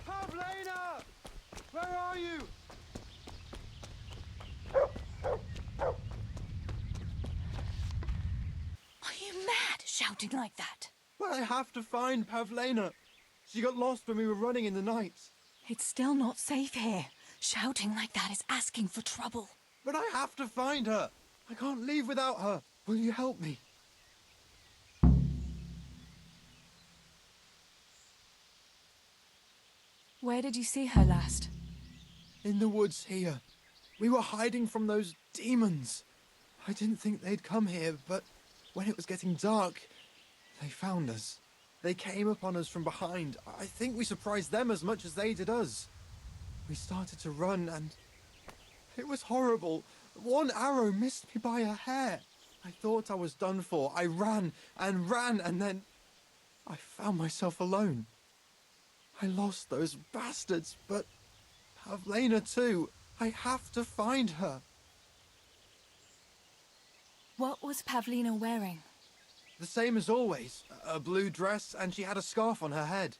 Pavlena! Where are you? Are you mad, shouting like that? Well, I have to find Pavlena. She got lost when we were running in the night. It's still not safe here. Shouting like that is asking for trouble. But I have to find her. I can't leave without her. Will you help me? Where did you see her last? In the woods here. We were hiding from those demons. I didn't think they'd come here, but when it was getting dark, they found us. They came upon us from behind. I think we surprised them as much as they did us. We started to run and it was horrible. One arrow missed me by a hair. I thought I was done for. I ran and ran and then I found myself alone. I lost those bastards, but Pavlena too. I have to find her. What was Pavlina wearing? The same as always. A blue dress, and she had a scarf on her head.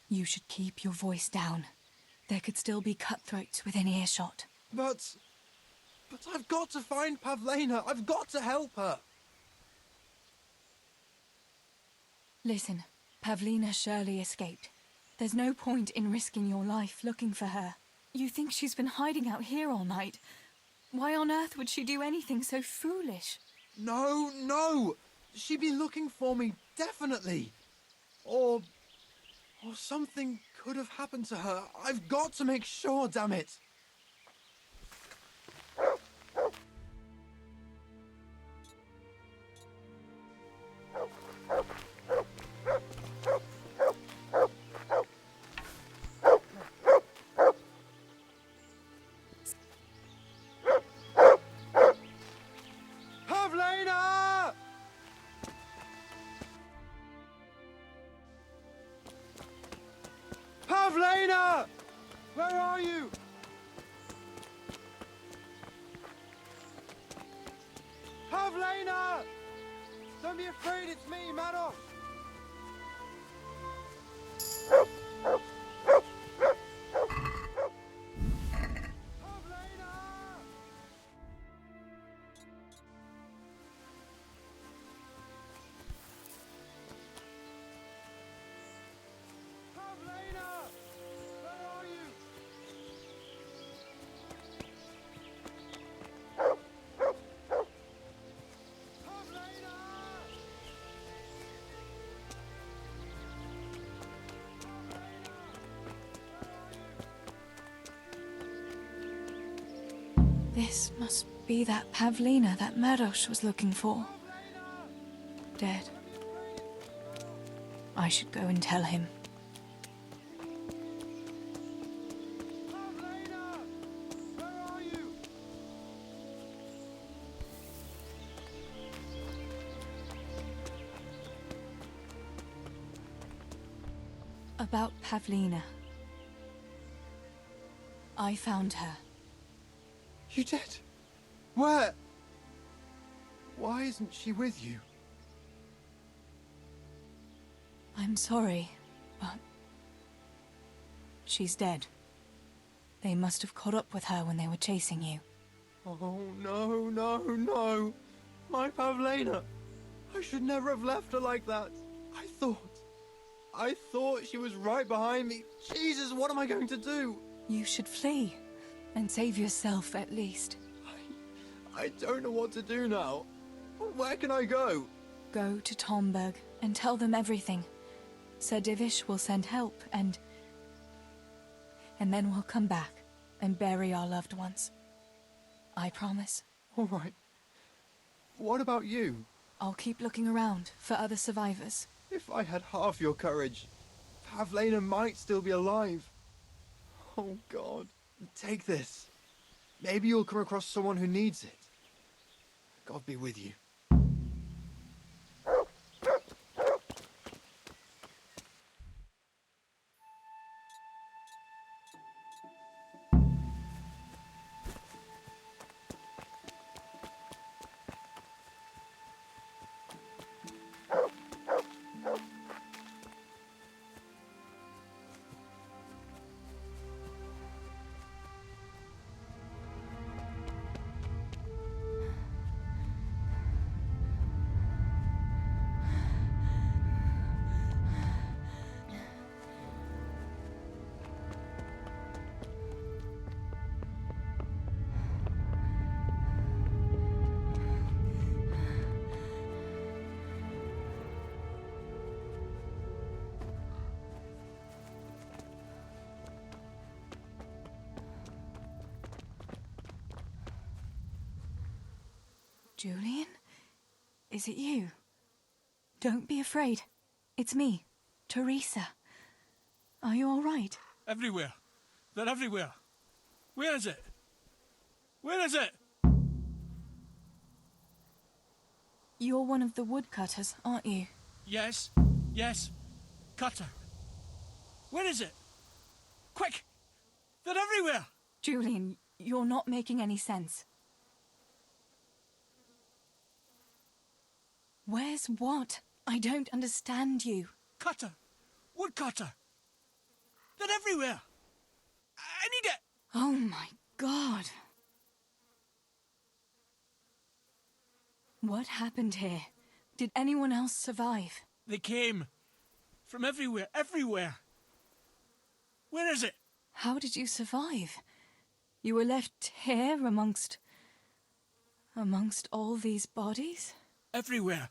You should keep your voice down. There could still be cutthroats within earshot. But I've got to find Pavlena. I've got to help her. Listen, Pavlina surely escaped. There's no point in risking your life looking for her. You think she's been hiding out here all night? Why on earth would she do anything so foolish? No, no! She'd be looking for me, definitely. Or something could have happened to her. I've got to make sure, damn it. Pavlena! Pavlena! Where are you? Pavlena! Don't be afraid, it's me, Madoff! Pavlena! Where are you? This must be that Pavlina that Meadows was looking for. Dead. I should go and tell him. About Pavlina. I found her. You did? Where? Why isn't she with you? I'm sorry, but she's dead. They must have caught up with her when they were chasing you. Oh, no, no, no. My Pavlena. I should never have left her like that. I thought she was right behind me. Jesus, what am I going to do? You should flee and save yourself at least. I don't know what to do now. Where can I go? Go to Tomberg and tell them everything. Sir Divish will send help and then we'll come back and bury our loved ones. I promise. All right. What about you? I'll keep looking around for other survivors. If I had half your courage, Pavlena might still be alive. Oh, God. Take this. Maybe you'll come across someone who needs it. God be with you. Julian? Is it you? Don't be afraid. It's me, Teresa. Are you all right? Everywhere. They're everywhere. Where is it? Where is it? You're one of the woodcutters, aren't you? Yes. Yes. Cutter. Where is it? Quick! They're everywhere! Julian, you're not making any sense. Where's what? I don't understand you. Cutter! Woodcutter! They're everywhere! I need it! Oh my God. What happened here? Did anyone else survive? They came. From everywhere, everywhere. Where is it? How did you survive? You were left here amongst all these bodies? Everywhere.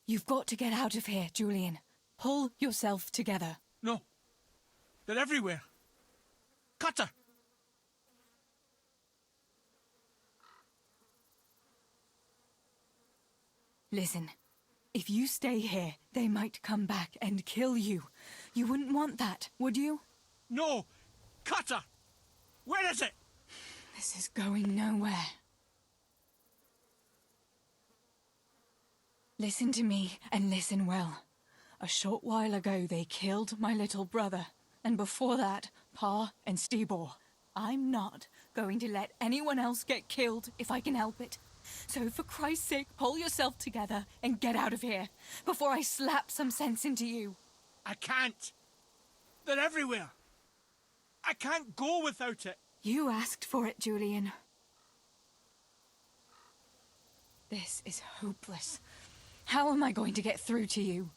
You've got to get out of here, Julian. Pull yourself together. No. They're everywhere. Cutter! Listen, if you stay here, they might come back and kill you. You wouldn't want that, would you? No! Cutter! Where is it? This is going nowhere. Listen to me, and listen well. A short while ago, they killed my little brother. And before that, Pa and Stibor. I'm not going to let anyone else get killed if I can help it. So for Christ's sake, pull yourself together and get out of here before I slap some sense into you. I can't. They're everywhere. I can't go without it. You asked for it, Julian. This is hopeless. How am I going to get through to you?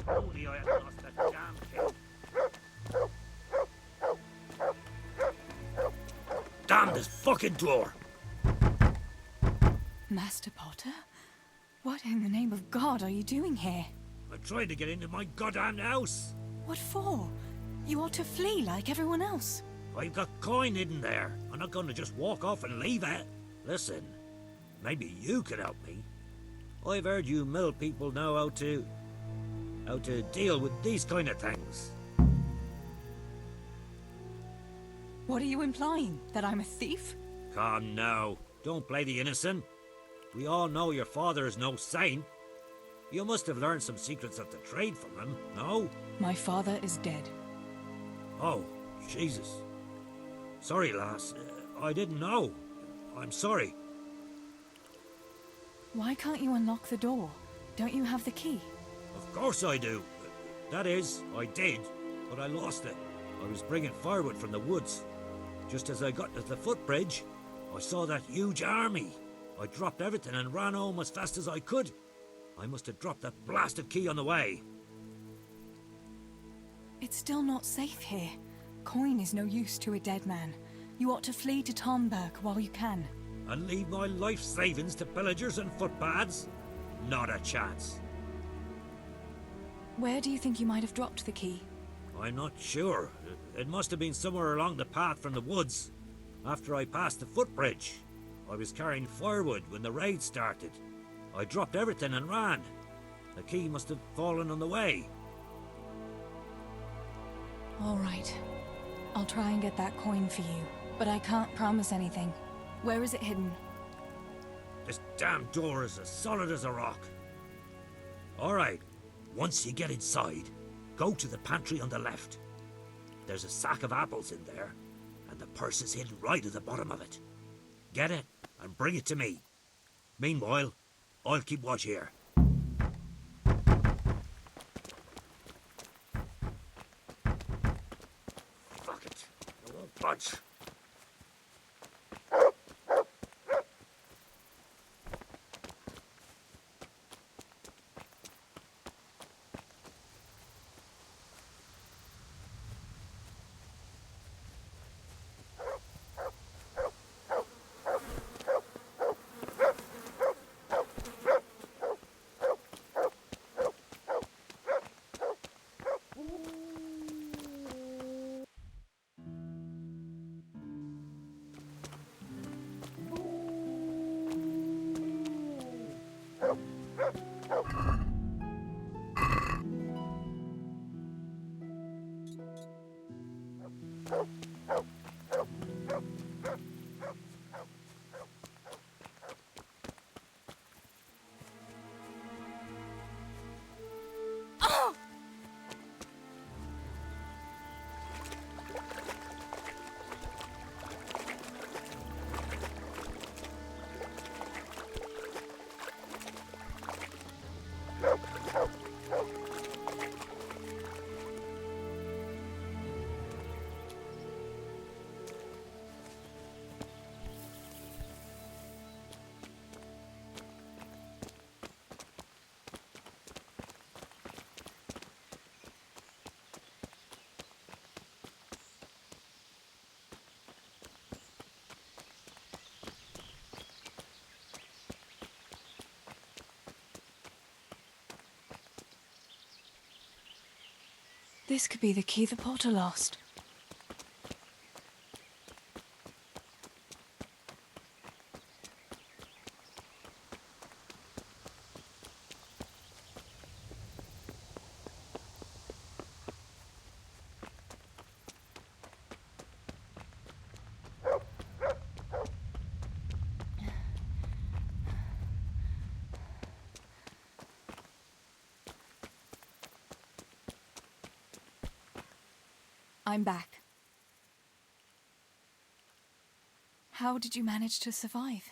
Holy, I had lost that damn kid. Damn this fucking door! Master Potter? What in the name of God are you doing here? I tried to get into my goddamn house. What for? You ought to flee like everyone else. I've got coin hidden there. I'm not going to just walk off and leave it. Listen, maybe you could help me. I've heard you mill people know how to deal with these kind of things. What are you implying? That I'm a thief? Come now, don't play the innocent. We all know your father is no saint. You must have learned some secrets of the trade from him, no? My father is dead. Oh, Jesus. Sorry, lass. I didn't know. I'm sorry. Why can't you unlock the door? Don't you have the key? Of course I do. That is, I did, but I lost it. I was bringing firewood from the woods. Just as I got to the footbridge, I saw that huge army. I dropped everything and ran home as fast as I could. I must have dropped that blasted key on the way. It's still not safe here. Coin is no use to a dead man. You ought to flee to Tomberg while you can. And leave my life savings to pillagers and footpads? Not a chance. Where do you think you might have dropped the key? I'm not sure. It must have been somewhere along the path from the woods. After I passed the footbridge, I was carrying firewood when the raid started. I dropped everything and ran. The key must have fallen on the way. All right. I'll try and get that coin for you, but I can't promise anything. Where is it hidden? This damn door is as solid as a rock. All right, once you get inside, go to the pantry on the left. There's a sack of apples in there, and the purse is hidden right at the bottom of it. Get it and bring it to me. Meanwhile, I'll keep watch here. Fuck it, I won't budge. This could be the key the Potter lost. I'm back. How did you manage to survive?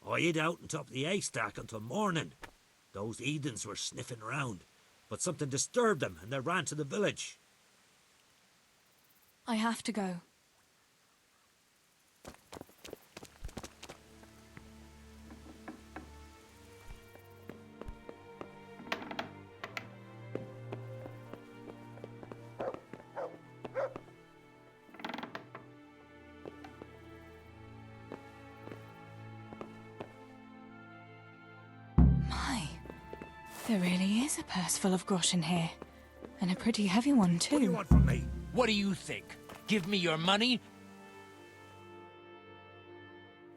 I hid out on top of the haystack until morning. Those heathens were sniffing around, but something disturbed them and they ran to the village. I have to go. There really is a purse full of grosh in here. And a pretty heavy one, too. What do you want from me? What do you think? Give me your money?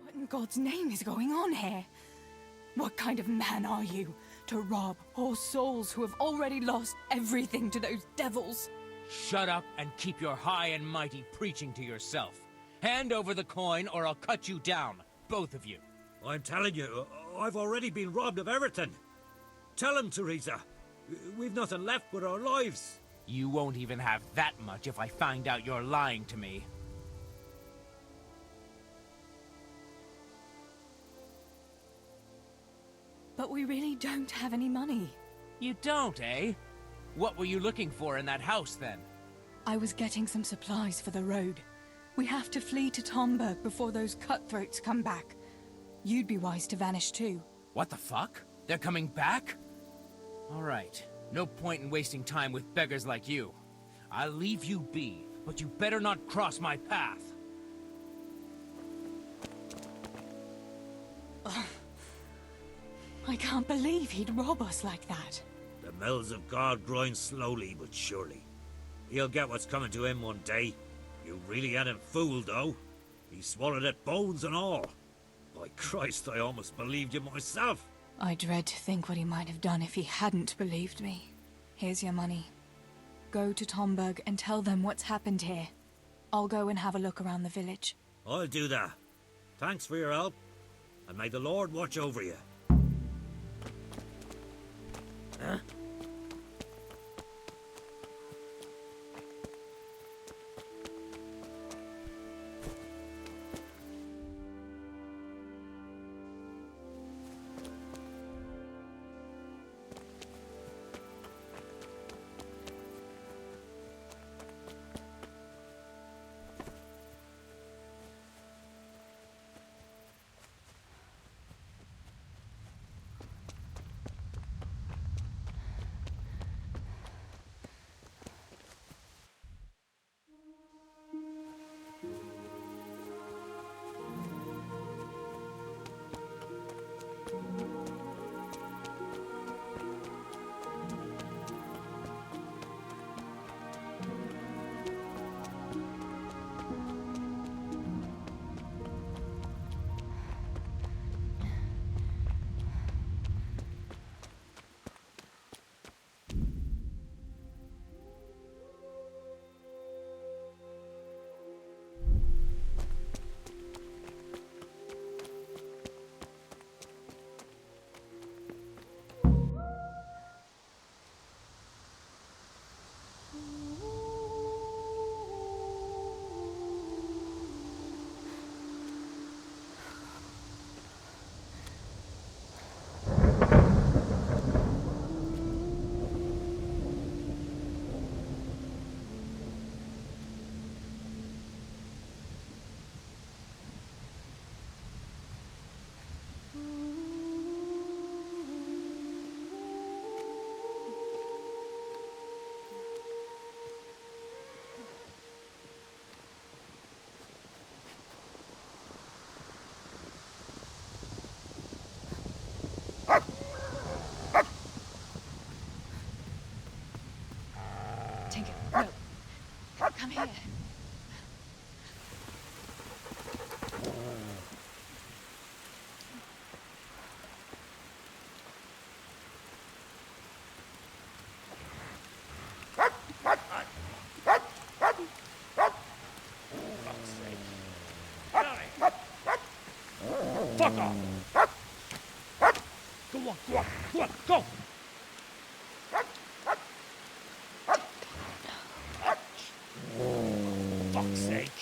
What in God's name is going on here? What kind of man are you to rob poor souls who have already lost everything to those devils? Shut up and keep your high and mighty preaching to yourself. Hand over the coin or I'll cut you down, both of you. I'm telling you, I've already been robbed of everything. Tell him, Teresa. We've nothing left but our lives. You won't even have that much if I find out you're lying to me. But we really don't have any money. You don't, eh? What were you looking for in that house, then? I was getting some supplies for the road. We have to flee to Tomberg before those cutthroats come back. You'd be wise to vanish too. What the fuck? They're coming back? All right. No point in wasting time with beggars like you. I'll leave you be, but you better not cross my path. Ugh. I can't believe he'd rob us like that. The mills of God grind slowly but surely. He'll get what's coming to him one day. You really had him fooled, though. He swallowed it, bones and all. By Christ, I almost believed you myself. I dread to think what he might have done if he hadn't believed me. Here's your money. Go to Tomberg and tell them what's happened here. I'll go and have a look around the village. I'll do that. Thanks for your help, and may the Lord watch over you. Huh? Tinker, no. Come here. Fuck off! Go on, go on, go on, go! Fuck's sake.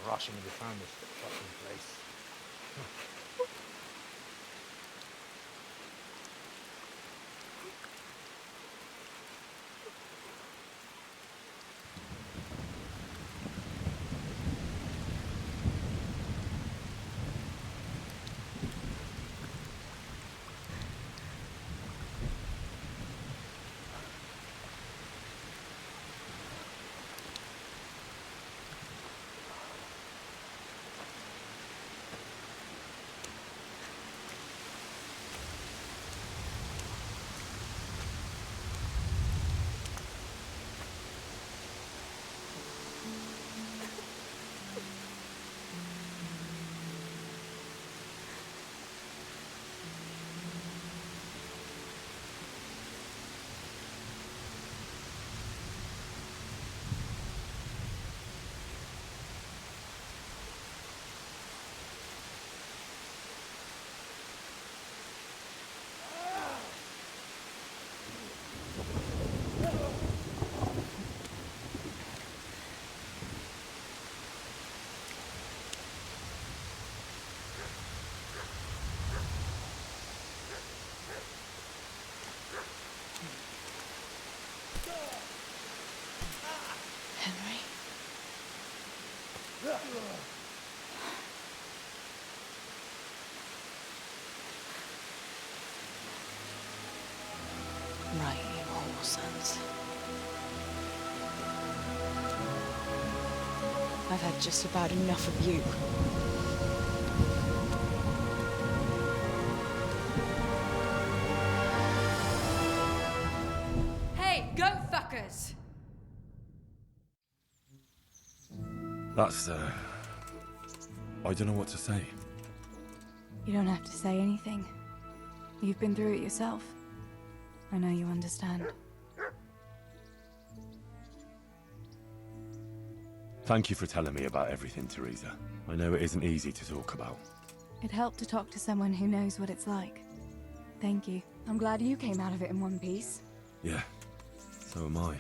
Rushing to find this fucking place. Henry? Right, you whole sons. I've had just about enough of you. That's, I don't know what to say. You don't have to say anything. You've been through it yourself. I know you understand. Thank you for telling me about everything, Teresa. I know it isn't easy to talk about. It helped to talk to someone who knows what it's like. Thank you. I'm glad you came out of it in one piece. Yeah, so am I.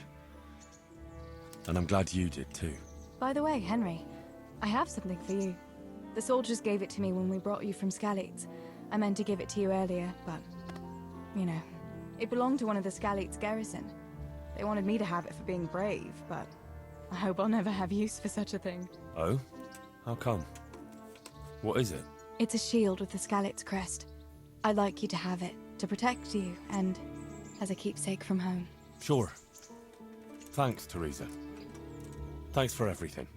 And I'm glad you did too. By the way, Henry, I have something for you. The soldiers gave it to me when we brought you from Skalitz. I meant to give it to you earlier, but, you know, it belonged to one of the Skalitz garrison. They wanted me to have it for being brave, but I hope I'll never have use for such a thing. Oh? How come? What is it? It's a shield with the Skalitz crest. I'd like you to have it, to protect you, and as a keepsake from home. Sure. Thanks, Teresa. Thanks for everything.